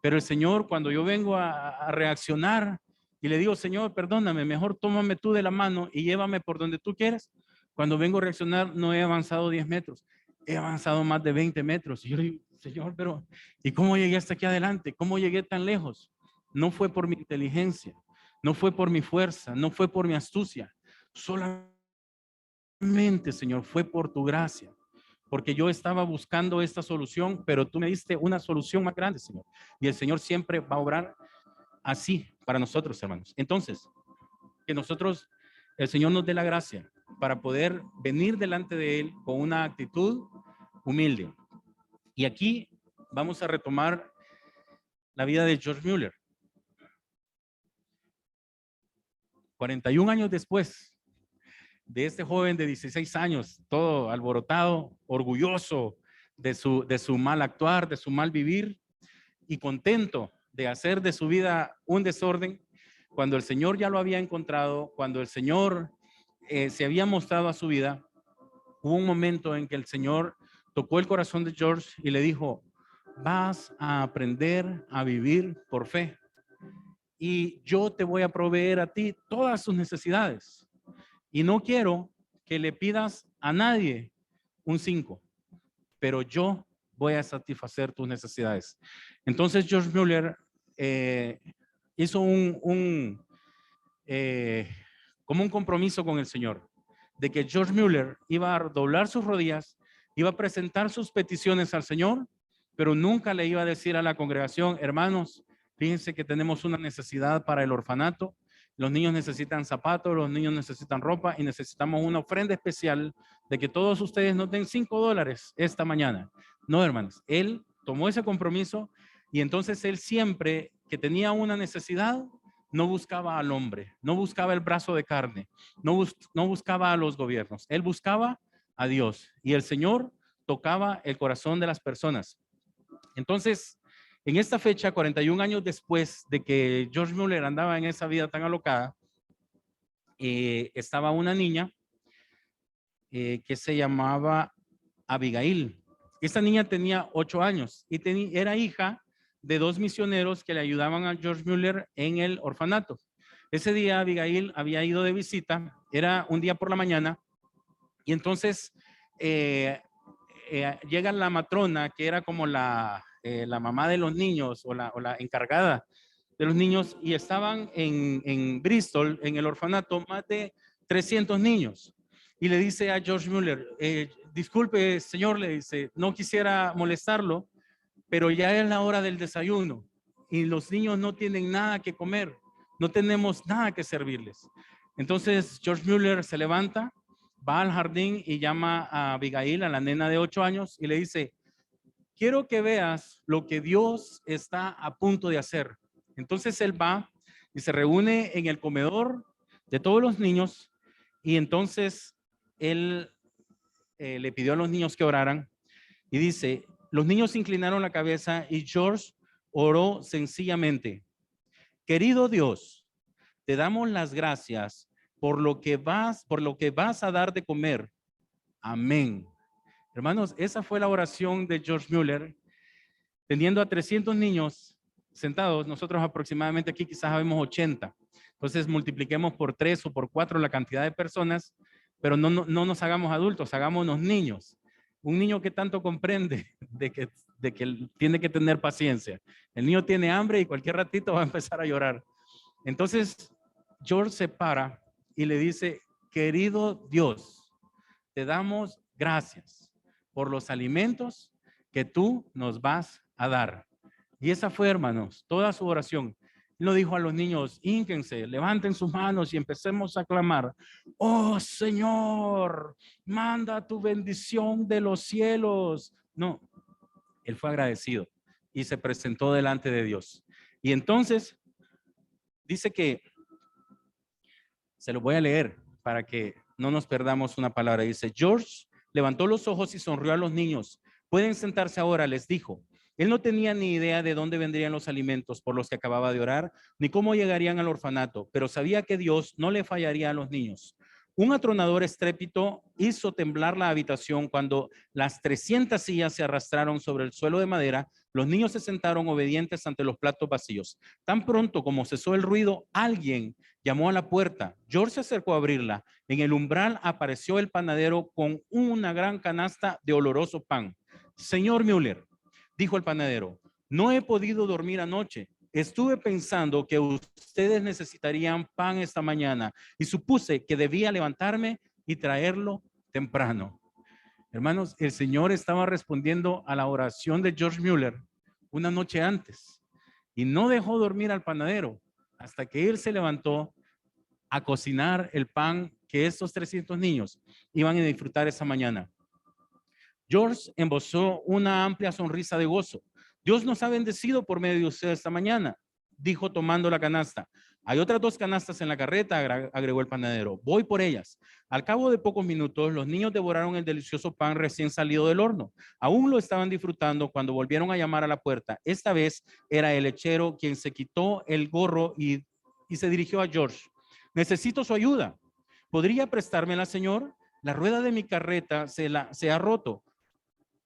Pero el Señor, cuando yo vengo a reaccionar y le digo, Señor, perdóname, mejor tómame tú de la mano y llévame por donde tú quieres. Cuando vengo a reaccionar, no he avanzado 10 metros, he avanzado más de 20 metros. Y yo digo, Señor, pero ¿y cómo llegué hasta aquí adelante? ¿Cómo llegué tan lejos? No fue por mi inteligencia, no fue por mi fuerza, no fue por mi astucia, solamente, Señor, fue por tu gracia. Porque yo estaba buscando esta solución, pero tú me diste una solución más grande, Señor. Y el Señor siempre va a obrar así para nosotros, hermanos. Entonces, que nosotros, el Señor nos dé la gracia para poder venir delante de Él con una actitud humilde. Y aquí vamos a retomar la vida de George Mueller. 41 años después de este joven de 16 años, todo alborotado, orgulloso de su mal actuar, de su mal vivir y contento de hacer de su vida un desorden, cuando el Señor ya lo había encontrado, cuando el Señor se había mostrado a su vida, hubo un momento en que el Señor tocó el corazón de George y le dijo, vas a aprender a vivir por fe y yo te voy a proveer a ti todas sus necesidades. Y no quiero que le pidas a nadie un 5, pero yo voy a satisfacer tus necesidades. Entonces George Mueller hizo como un compromiso con el Señor, de que George Mueller iba a doblar sus rodillas, iba a presentar sus peticiones al Señor, pero nunca le iba a decir a la congregación, hermanos, fíjense que tenemos una necesidad para el orfanato, los niños necesitan zapatos, los niños necesitan ropa y necesitamos una ofrenda especial de que todos ustedes nos den $5 esta mañana. No, hermanos, él tomó ese compromiso y entonces él siempre que tenía una necesidad, no buscaba al hombre, no buscaba el brazo de carne, no buscaba a los gobiernos, él buscaba a Dios y el Señor tocaba el corazón de las personas. Entonces, en esta fecha, 41 años después de que George Mueller andaba en esa vida tan alocada, estaba una niña que se llamaba Abigail. Esta niña tenía 8 años y era hija de 2 misioneros que le ayudaban a George Mueller en el orfanato. Ese día Abigail había ido de visita, era un día por la mañana, y entonces llega la matrona, que era como la mamá de los niños o la encargada de los niños, y estaban en Bristol, en el orfanato, más de 300 niños. Y le dice a George Mueller, disculpe, señor, le dice, no quisiera molestarlo, pero ya es la hora del desayuno y los niños no tienen nada que comer, no tenemos nada que servirles. Entonces George Mueller se levanta, va al jardín y llama a Abigail, a la nena de 8 años, y le dice, quiero que veas lo que Dios está a punto de hacer. Entonces él va y se reúne en el comedor de todos los niños y entonces él le pidió a los niños que oraran y dice, los niños inclinaron la cabeza y George oró sencillamente, querido Dios, te damos las gracias por lo que vas a dar de comer. Amén. Hermanos, esa fue la oración de George Mueller, teniendo a 300 niños sentados. Nosotros aproximadamente aquí quizás habemos 80. Entonces multipliquemos por 3 o por 4 la cantidad de personas, pero no nos hagamos adultos, hagámonos niños. Un niño que tanto comprende de que tiene que tener paciencia. El niño tiene hambre y cualquier ratito va a empezar a llorar. Entonces George se para y le dice, querido Dios, te damos gracias por los alimentos que tú nos vas a dar. Y esa fue, hermanos, toda su oración. Lo dijo a los niños: hínquense, levanten sus manos y empecemos a clamar: oh Señor, manda tu bendición de los cielos. No, él fue agradecido y se presentó delante de Dios. Y entonces dice que, se lo voy a leer para que no nos perdamos una palabra. Dice: George levantó los ojos y sonrió a los niños. Pueden sentarse ahora, les dijo. Él no tenía ni idea de dónde vendrían los alimentos por los que acababa de orar, ni cómo llegarían al orfanato, pero sabía que Dios no le fallaría a los niños. Un atronador estrépito hizo temblar la habitación cuando las 300 sillas se arrastraron sobre el suelo de madera. Los niños se sentaron obedientes ante los platos vacíos. Tan pronto como cesó el ruido, alguien llamó a la puerta. George se acercó a abrirla. En el umbral apareció el panadero con una gran canasta de oloroso pan. Señor Müller, dijo el panadero, no he podido dormir anoche. Estuve pensando que ustedes necesitarían pan esta mañana y supuse que debía levantarme y traerlo temprano. Hermanos, el Señor estaba respondiendo a la oración de George Müller una noche antes y no dejó dormir al panadero hasta que él se levantó a cocinar el pan que estos 300 niños iban a disfrutar esa mañana. George embozó una amplia sonrisa de gozo. Dios nos ha bendecido por medio de usted esta mañana, dijo tomando la canasta. Hay otras 2 canastas en la carreta, agregó el panadero. Voy por ellas. Al cabo de pocos minutos, los niños devoraron el delicioso pan recién salido del horno. Aún lo estaban disfrutando cuando volvieron a llamar a la puerta. Esta vez era el lechero quien se quitó el gorro y se dirigió a George. Necesito su ayuda. ¿Podría prestármela, señor? La rueda de mi carreta se ha roto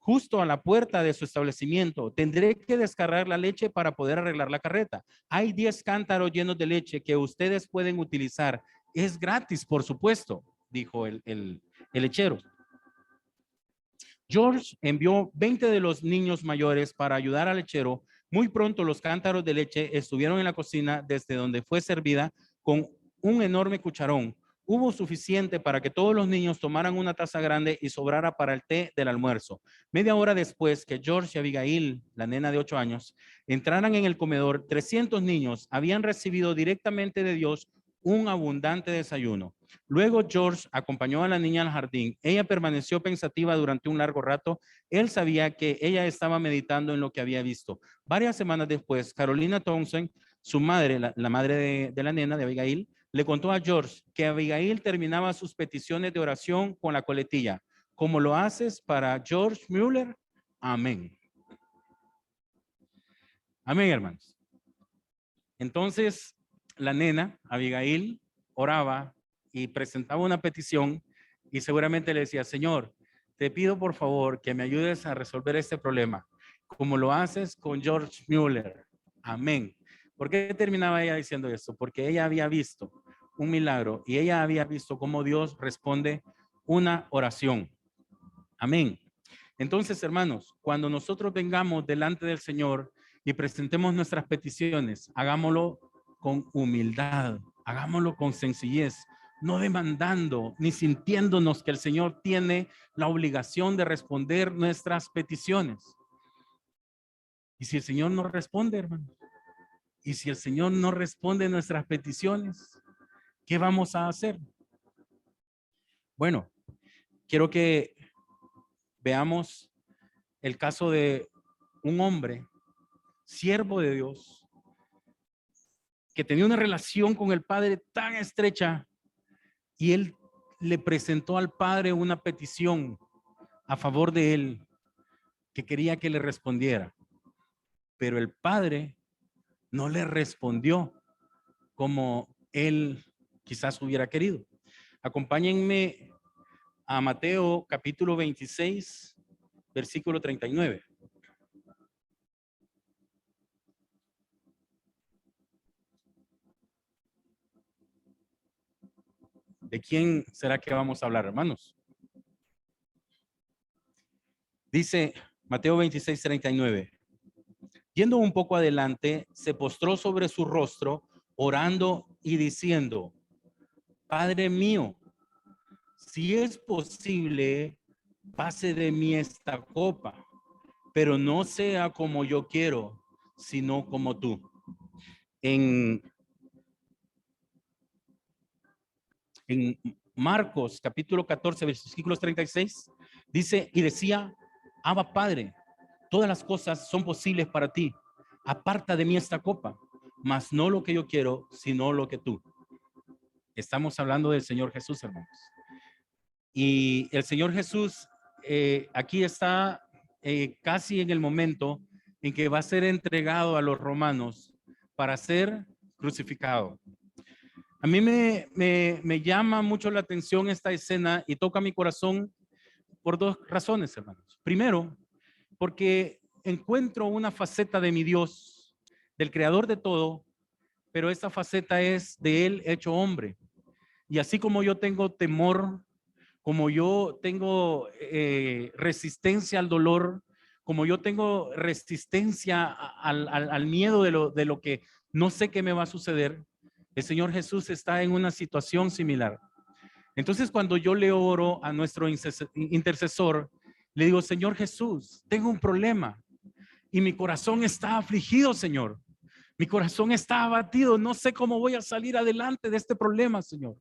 justo a la puerta de su establecimiento. Tendré que descargar la leche para poder arreglar la carreta. Hay 10 cántaros llenos de leche que ustedes pueden utilizar. Es gratis, por supuesto, dijo el lechero. George envió 20 de los niños mayores para ayudar al lechero. Muy pronto los cántaros de leche estuvieron en la cocina desde donde fue servida con un enorme cucharón. Hubo suficiente para que todos los niños tomaran una taza grande y sobrara para el té del almuerzo. Media hora después que George y Abigail, la nena de 8 años, entraran en el comedor, 300 niños habían recibido directamente de Dios un abundante desayuno. Luego George acompañó a la niña al jardín. Ella permaneció pensativa durante un largo rato. Él sabía que ella estaba meditando en lo que había visto. Varias semanas después, Carolina Townsend, su madre, la madre de la nena, de Abigail, le contó a George que Abigail terminaba sus peticiones de oración con la coletilla. ¿Cómo lo haces para George Müller? Amén. Amén, hermanos. Entonces, la nena, Abigail, oraba y presentaba una petición y seguramente le decía: Señor, te pido por favor que me ayudes a resolver este problema, como lo haces con George Müller. Amén. ¿Por qué terminaba ella diciendo esto? Porque ella había visto un milagro y ella había visto cómo Dios responde una oración. Amén. Entonces, hermanos, cuando nosotros vengamos delante del Señor y presentemos nuestras peticiones, hagámoslo con humildad, hagámoslo con sencillez, no demandando ni sintiéndonos que el Señor tiene la obligación de responder nuestras peticiones. Y si el Señor no responde, hermano, y si el Señor no responde nuestras peticiones, ¿qué vamos a hacer? Bueno, quiero que veamos el caso de un hombre, siervo de Dios, que tenía una relación con el Padre tan estrecha y él le presentó al Padre una petición a favor de él que quería que le respondiera. Pero el Padre no le respondió como él quizás hubiera querido. Acompáñenme a Mateo capítulo 26, versículo 39. ¿De quién será que vamos a hablar, hermanos? Dice Mateo 26, 39. Yendo un poco adelante, se postró sobre su rostro, orando y diciendo: Padre mío, si es posible, pase de mí esta copa, pero no sea como yo quiero, sino como tú. En Marcos capítulo 14, versículos 36, dice, y decía, Abba Padre, todas las cosas son posibles para ti. Aparta de mí esta copa, mas no lo que yo quiero, sino lo que tú. Estamos hablando del Señor Jesús, hermanos. Y el Señor Jesús aquí está casi en el momento en que va a ser entregado a los romanos para ser crucificado. A mí me llama mucho la atención esta escena y toca mi corazón por dos razones, hermanos. Primero, porque encuentro una faceta de mi Dios, del creador de todo, pero esa faceta es de Él hecho hombre. Y así como yo tengo temor, como yo tengo resistencia al dolor, como yo tengo resistencia al miedo de lo que no sé qué me va a suceder, el Señor Jesús está en una situación similar. Entonces, cuando yo le oro a nuestro intercesor, le digo, Señor Jesús, tengo un problema y mi corazón está afligido, Señor. Mi corazón está abatido. No sé cómo voy a salir adelante de este problema, Señor.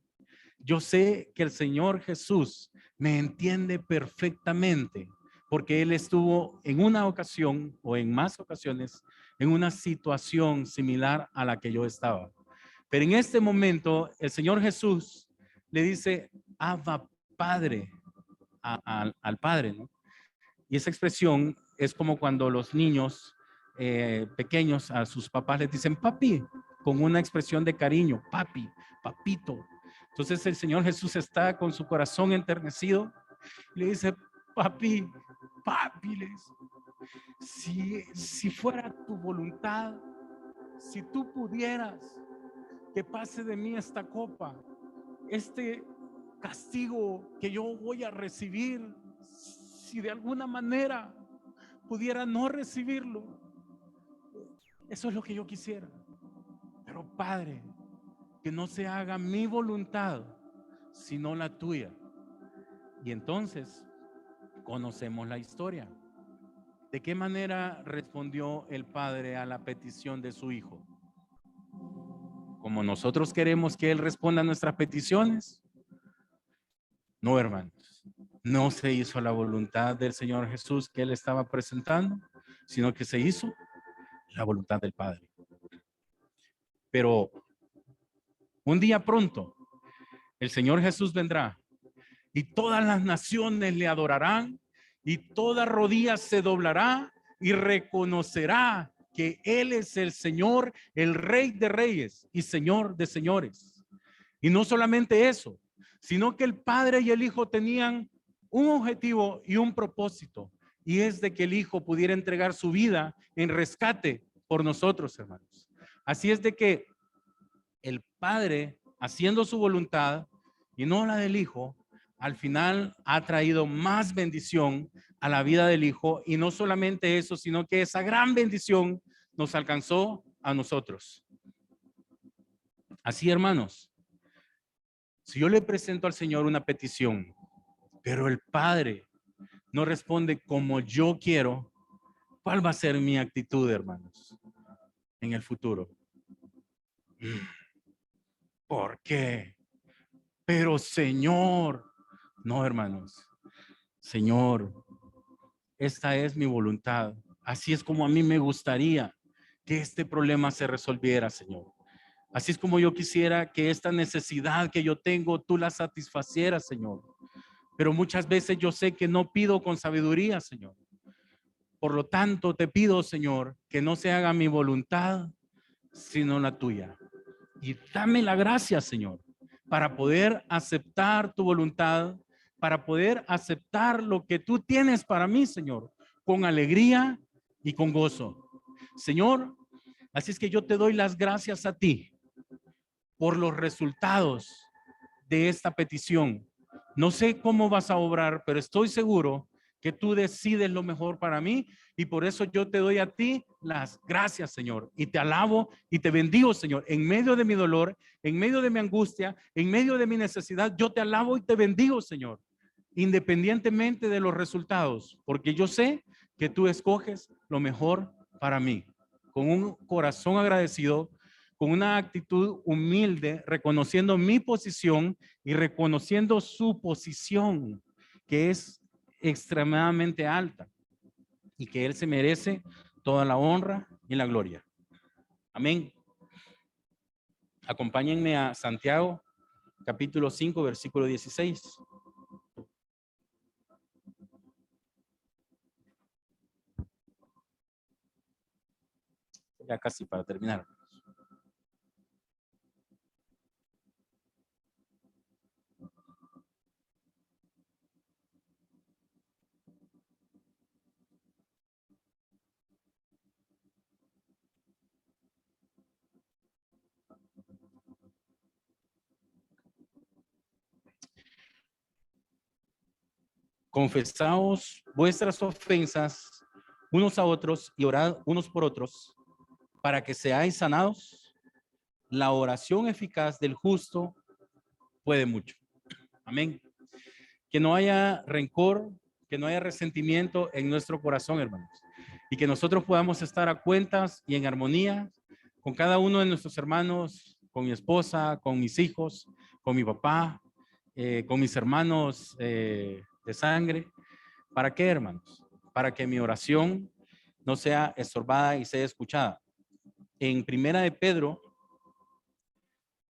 Yo sé que el Señor Jesús me entiende perfectamente porque Él estuvo en una ocasión o en más ocasiones en una situación similar a la que yo estaba. Pero en este momento el Señor Jesús le dice, Abba Padre, al Padre, ¿no? Y esa expresión es como cuando los niños pequeños a sus papás les dicen papi, con una expresión de cariño, papi, papito. Entonces el Señor Jesús está con su corazón enternecido y le dice, papi, papi, si fuera tu voluntad, si tú pudieras que pase de mí esta copa, este castigo que yo voy a recibir, si de alguna manera pudiera no recibirlo, eso es lo que yo quisiera. Pero Padre, que no se haga mi voluntad, sino la tuya. Y entonces conocemos la historia. ¿De qué manera respondió el Padre a la petición de su Hijo? Como nosotros queremos que Él responda a nuestras peticiones. No, hermanos, no se hizo la voluntad del Señor Jesús que Él estaba presentando, sino que se hizo la voluntad del Padre. Pero un día pronto, el Señor Jesús vendrá y todas las naciones le adorarán y toda rodilla se doblará y reconocerá que Él es el Señor, el Rey de Reyes y Señor de Señores. Y no solamente eso, sino que el Padre y el Hijo tenían un objetivo y un propósito, y es de que el Hijo pudiera entregar su vida en rescate por nosotros, hermanos. Así es de que el Padre, haciendo su voluntad y no la del Hijo, al final ha traído más bendición a la vida del Hijo, y no solamente eso, sino que esa gran bendición nos alcanzó a nosotros. Así, hermanos, si yo le presento al Señor una petición, pero el Padre no responde como yo quiero, ¿cuál va a ser mi actitud, hermanos, en el futuro? ¿Por qué? Pero Señor, no, hermanos, Señor, esta es mi voluntad. Así es como a mí me gustaría que este problema se resolviera, Señor. Así es como yo quisiera que esta necesidad que yo tengo, tú la satisfacieras, Señor. Pero muchas veces yo sé que no pido con sabiduría, Señor. Por lo tanto, te pido, Señor, que no se haga mi voluntad, sino la tuya. Y dame la gracia, Señor, para poder aceptar tu voluntad, para poder aceptar lo que tú tienes para mí, Señor, con alegría y con gozo. Señor, así es que yo te doy las gracias a ti por los resultados de esta petición. No sé cómo vas a obrar, pero estoy seguro que tú decides lo mejor para mí, y por eso yo te doy a ti las gracias, Señor, y te alabo y te bendigo, Señor, en medio de mi dolor, en medio de mi angustia, en medio de mi necesidad, yo te alabo y te bendigo, Señor, independientemente de los resultados, porque yo sé que tú escoges lo mejor para mí. Con un corazón agradecido, con una actitud humilde, reconociendo mi posición y reconociendo su posición, que es extremadamente alta y que Él se merece toda la honra y la gloria. Amén. Acompáñenme a Santiago, capítulo 5, versículo 16. Ya casi para terminar. Confesaos vuestras ofensas unos a otros y orad unos por otros para que seáis sanados. La oración eficaz del justo puede mucho. Amén. Que no haya rencor, que no haya resentimiento en nuestro corazón, hermanos. Y que nosotros podamos estar a cuentas y en armonía con cada uno de nuestros hermanos, con mi esposa, con mis hijos, con mi papá, con mis hermanos de sangre. ¿Para qué, hermanos? Para que mi oración no sea estorbada y sea escuchada. En Primera de Pedro,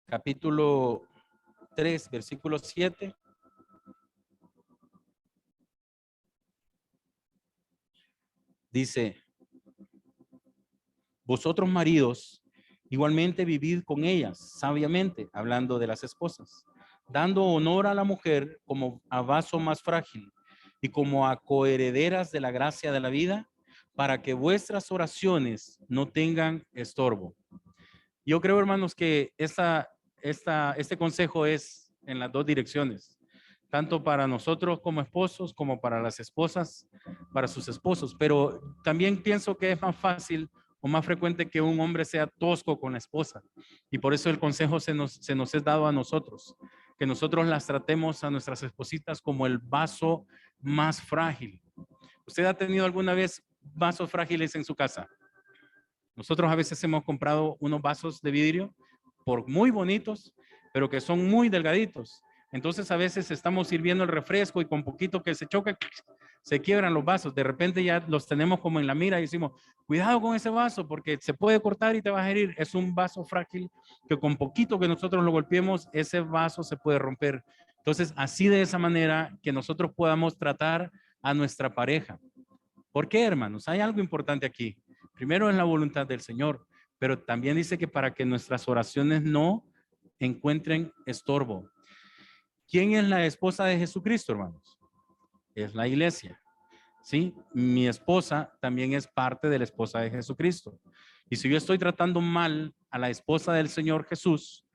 capítulo 3, versículo 7, dice: vosotros maridos, igualmente vivid con ellas sabiamente, hablando de las esposas, dando honor a la mujer como a vaso más frágil y como a coherederas de la gracia de la vida, para que vuestras oraciones no tengan estorbo. Yo creo, hermanos, que este consejo es en las dos direcciones, tanto para nosotros como esposos, como para las esposas, para sus esposos. Pero también pienso que es más fácil o más frecuente que un hombre sea tosco con la esposa. Y por eso el consejo se nos es dado a nosotros, que nosotros las tratemos a nuestras espositas como el vaso más frágil. ¿Usted ha tenido alguna vez vasos frágiles en su casa? Nosotros a veces hemos comprado unos vasos de vidrio por muy bonitos, pero que son muy delgaditos. Entonces a veces estamos sirviendo el refresco y con poquito que se choca, se quiebran los vasos. De repente ya los tenemos como en la mira y decimos, cuidado con ese vaso porque se puede cortar y te vas a herir. Es un vaso frágil que con poquito que nosotros lo golpeemos, ese vaso se puede romper. Entonces así de esa manera que nosotros podamos tratar a nuestra pareja. ¿Por qué, hermanos? Hay algo importante aquí. Primero es la voluntad del Señor, pero también dice que para que nuestras oraciones no encuentren estorbo. ¿Quién es la esposa de Jesucristo, hermanos? Es la iglesia. ¿Sí? Mi esposa también es parte de la esposa de Jesucristo. Y si yo estoy tratando mal a la esposa del Señor Jesús,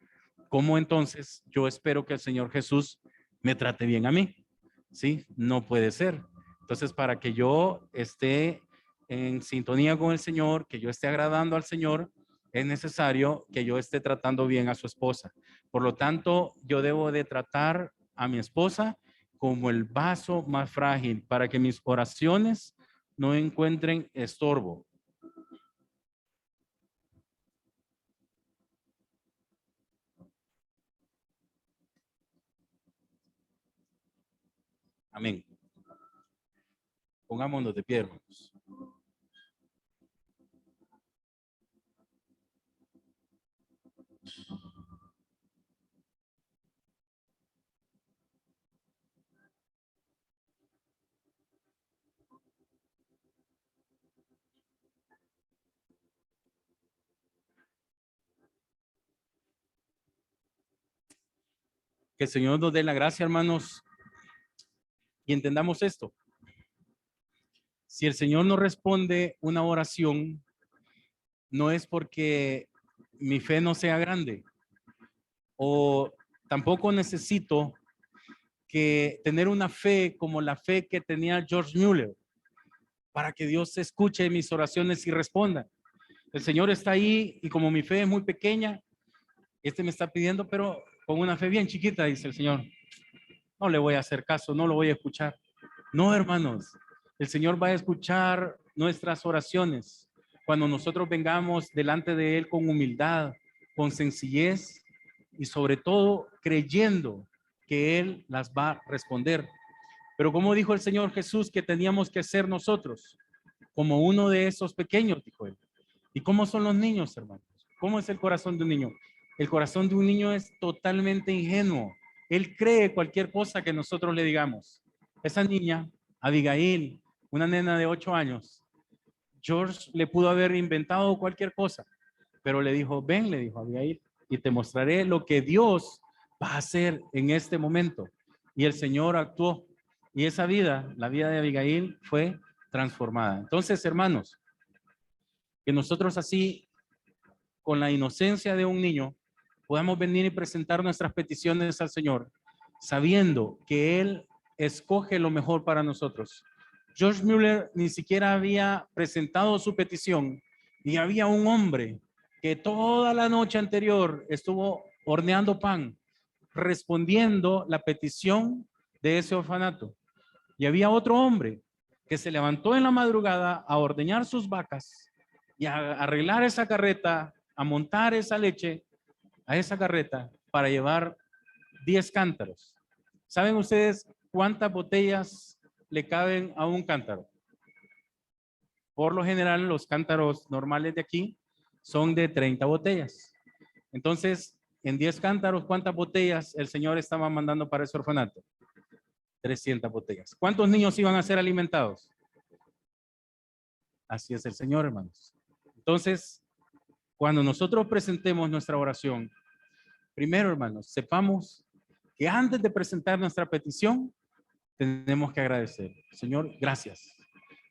¿cómo entonces yo espero que el Señor Jesús me trate bien a mí? ¿Sí? No puede ser. Entonces, para que yo esté en sintonía con el Señor, que yo esté agradando al Señor, es necesario que yo esté tratando bien a su esposa. Por lo tanto, yo debo de tratar a mi esposa como el vaso más frágil para que mis oraciones no encuentren estorbo. Amén. Pongámonos de pie, hermanos. Que el Señor nos dé la gracia, hermanos, y entendamos esto. Si el Señor no responde una oración, no es porque mi fe no sea grande o tampoco necesito que tener una fe como la fe que tenía George Mueller, para que Dios escuche mis oraciones y responda. El Señor está ahí y como mi fe es muy pequeña, me está pidiendo, pero con una fe bien chiquita, dice el Señor. No le voy a hacer caso, no lo voy a escuchar. No, hermanos, el Señor va a escuchar nuestras oraciones cuando nosotros vengamos delante de Él con humildad, con sencillez y sobre todo creyendo que Él las va a responder. Pero como dijo el Señor Jesús que teníamos que ser nosotros, como uno de esos pequeños, dijo Él. ¿Y cómo son los niños, hermanos? ¿Cómo es el corazón de un niño? El corazón de un niño es totalmente ingenuo. Él cree cualquier cosa que nosotros le digamos. Esa niña, Abigail, una nena de 8 años, George le pudo haber inventado cualquier cosa, pero le dijo, ven, le dijo Abigail, y te mostraré lo que Dios va a hacer en este momento. Y el Señor actuó. Y esa vida, la vida de Abigail, fue transformada. Entonces, hermanos, que nosotros así, con la inocencia de un niño, podamos venir y presentar nuestras peticiones al Señor, sabiendo que Él escoge lo mejor para nosotros. George Mueller ni siquiera había presentado su petición y había un hombre que toda la noche anterior estuvo horneando pan, respondiendo la petición de ese orfanato. Y había otro hombre que se levantó en la madrugada a ordeñar sus vacas y a arreglar esa carreta, a montar esa leche a esa carreta para llevar 10 cántaros. ¿Saben ustedes cuántas botellas le caben a un cántaro? Por lo general, los cántaros normales de aquí son de 30 botellas. Entonces, en 10 cántaros, ¿cuántas botellas el Señor estaba mandando para ese orfanato? 300 botellas. ¿Cuántos niños iban a ser alimentados? Así es el Señor, hermanos. Entonces, cuando nosotros presentemos nuestra oración, primero, hermanos, sepamos que antes de presentar nuestra petición, tenemos que agradecer. Señor, gracias.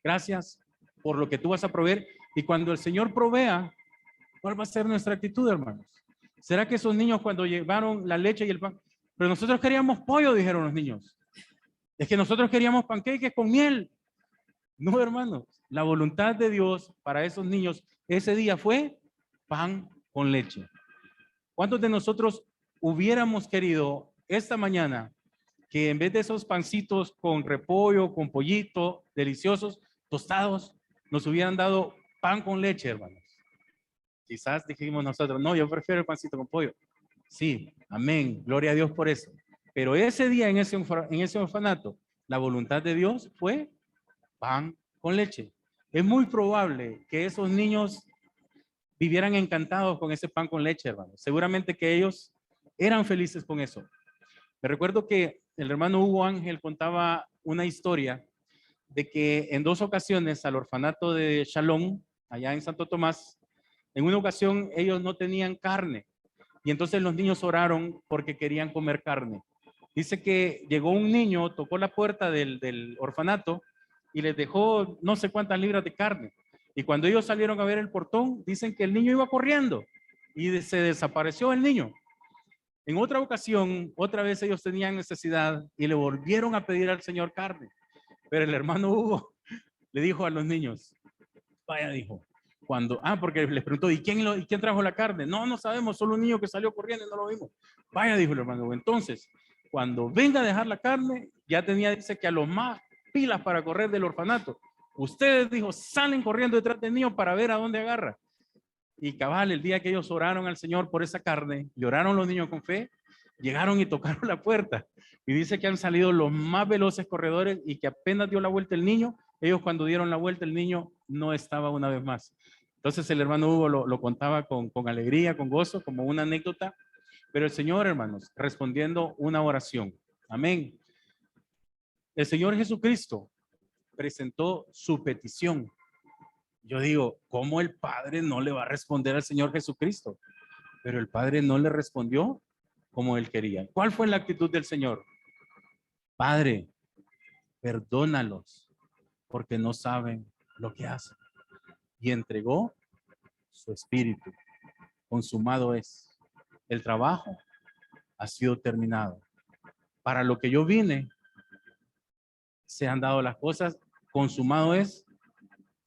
Gracias por lo que tú vas a proveer. Y cuando el Señor provea, ¿cuál va a ser nuestra actitud, hermanos? ¿Será que esos niños cuando llevaron la leche y el pan, pero nosotros queríamos pollo, dijeron los niños? Es que nosotros queríamos panqueques con miel. No, hermanos. La voluntad de Dios para esos niños ese día fue pan con leche. ¿Cuántos de nosotros hubiéramos querido esta mañana que en vez de esos pancitos con repollo, con pollito, deliciosos, tostados, nos hubieran dado pan con leche, hermanos? Quizás dijimos nosotros, no, yo prefiero el pancito con pollo. Sí, amén, gloria a Dios por eso. Pero ese día en ese orfanato, la voluntad de Dios fue pan con leche. Es muy probable que esos niños vivieran encantados con ese pan con leche, hermanos. Seguramente que ellos eran felices con eso. Me recuerdo que el hermano Hugo Ángel contaba una historia de que en 2 ocasiones al orfanato de Shalom, allá en Santo Tomás, en una ocasión ellos no tenían carne y entonces los niños oraron porque querían comer carne. Dice que llegó un niño, tocó la puerta del orfanato y les dejó no sé cuántas libras de carne. Y cuando ellos salieron a ver el portón, dicen que el niño iba corriendo y se desapareció el niño. En otra ocasión, otra vez ellos tenían necesidad y le volvieron a pedir al Señor carne. Pero el hermano Hugo le dijo a los niños, vaya, dijo, porque les preguntó, ¿y quién trajo la carne? No, no sabemos, solo un niño que salió corriendo y no lo vimos. Vaya, dijo el hermano Hugo, entonces, cuando venga a dejar la carne, ya tenía, dice que a los más pilas para correr del orfanato. Ustedes, dijo, salen corriendo detrás del niño para ver a dónde agarra. Y cabal, el día que ellos oraron al Señor por esa carne, lloraron los niños con fe, llegaron y tocaron la puerta. Y dice que han salido los más veloces corredores y que apenas dio la vuelta el niño, ellos cuando dieron la vuelta el niño no estaba una vez más. Entonces el hermano Hugo lo contaba con alegría, con gozo, como una anécdota. Pero el Señor, hermanos, respondiendo una oración. Amén. El Señor Jesucristo presentó su petición. Yo digo, ¿cómo el Padre no le va a responder al Señor Jesucristo? Pero el Padre no le respondió como él quería. ¿Cuál fue la actitud del Señor? Padre, perdónalos porque no saben lo que hacen. Y entregó su espíritu. Consumado es. El trabajo ha sido terminado. para lo que yo vine, se han dado las cosas, consumado es,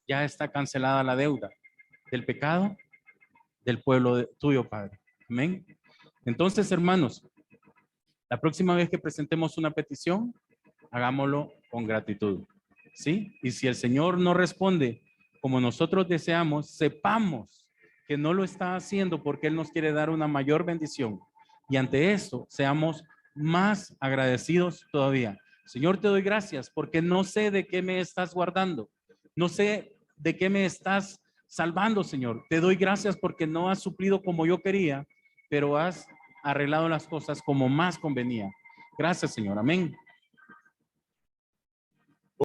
ya está cancelada la deuda del pecado del pueblo tuyo, Padre. Amén. Entonces, hermanos, la próxima vez que presentemos una petición, hagámoslo con gratitud, ¿sí? Y si el Señor no responde como nosotros deseamos, sepamos que no lo está haciendo porque Él nos quiere dar una mayor bendición. Y ante esto, seamos más agradecidos todavía. Señor, te doy gracias porque no sé de qué me estás guardando. No sé de qué me estás salvando, Señor. Te doy gracias porque no has suplido como yo quería, pero has arreglado las cosas como más convenía. Gracias, Señor. Amén.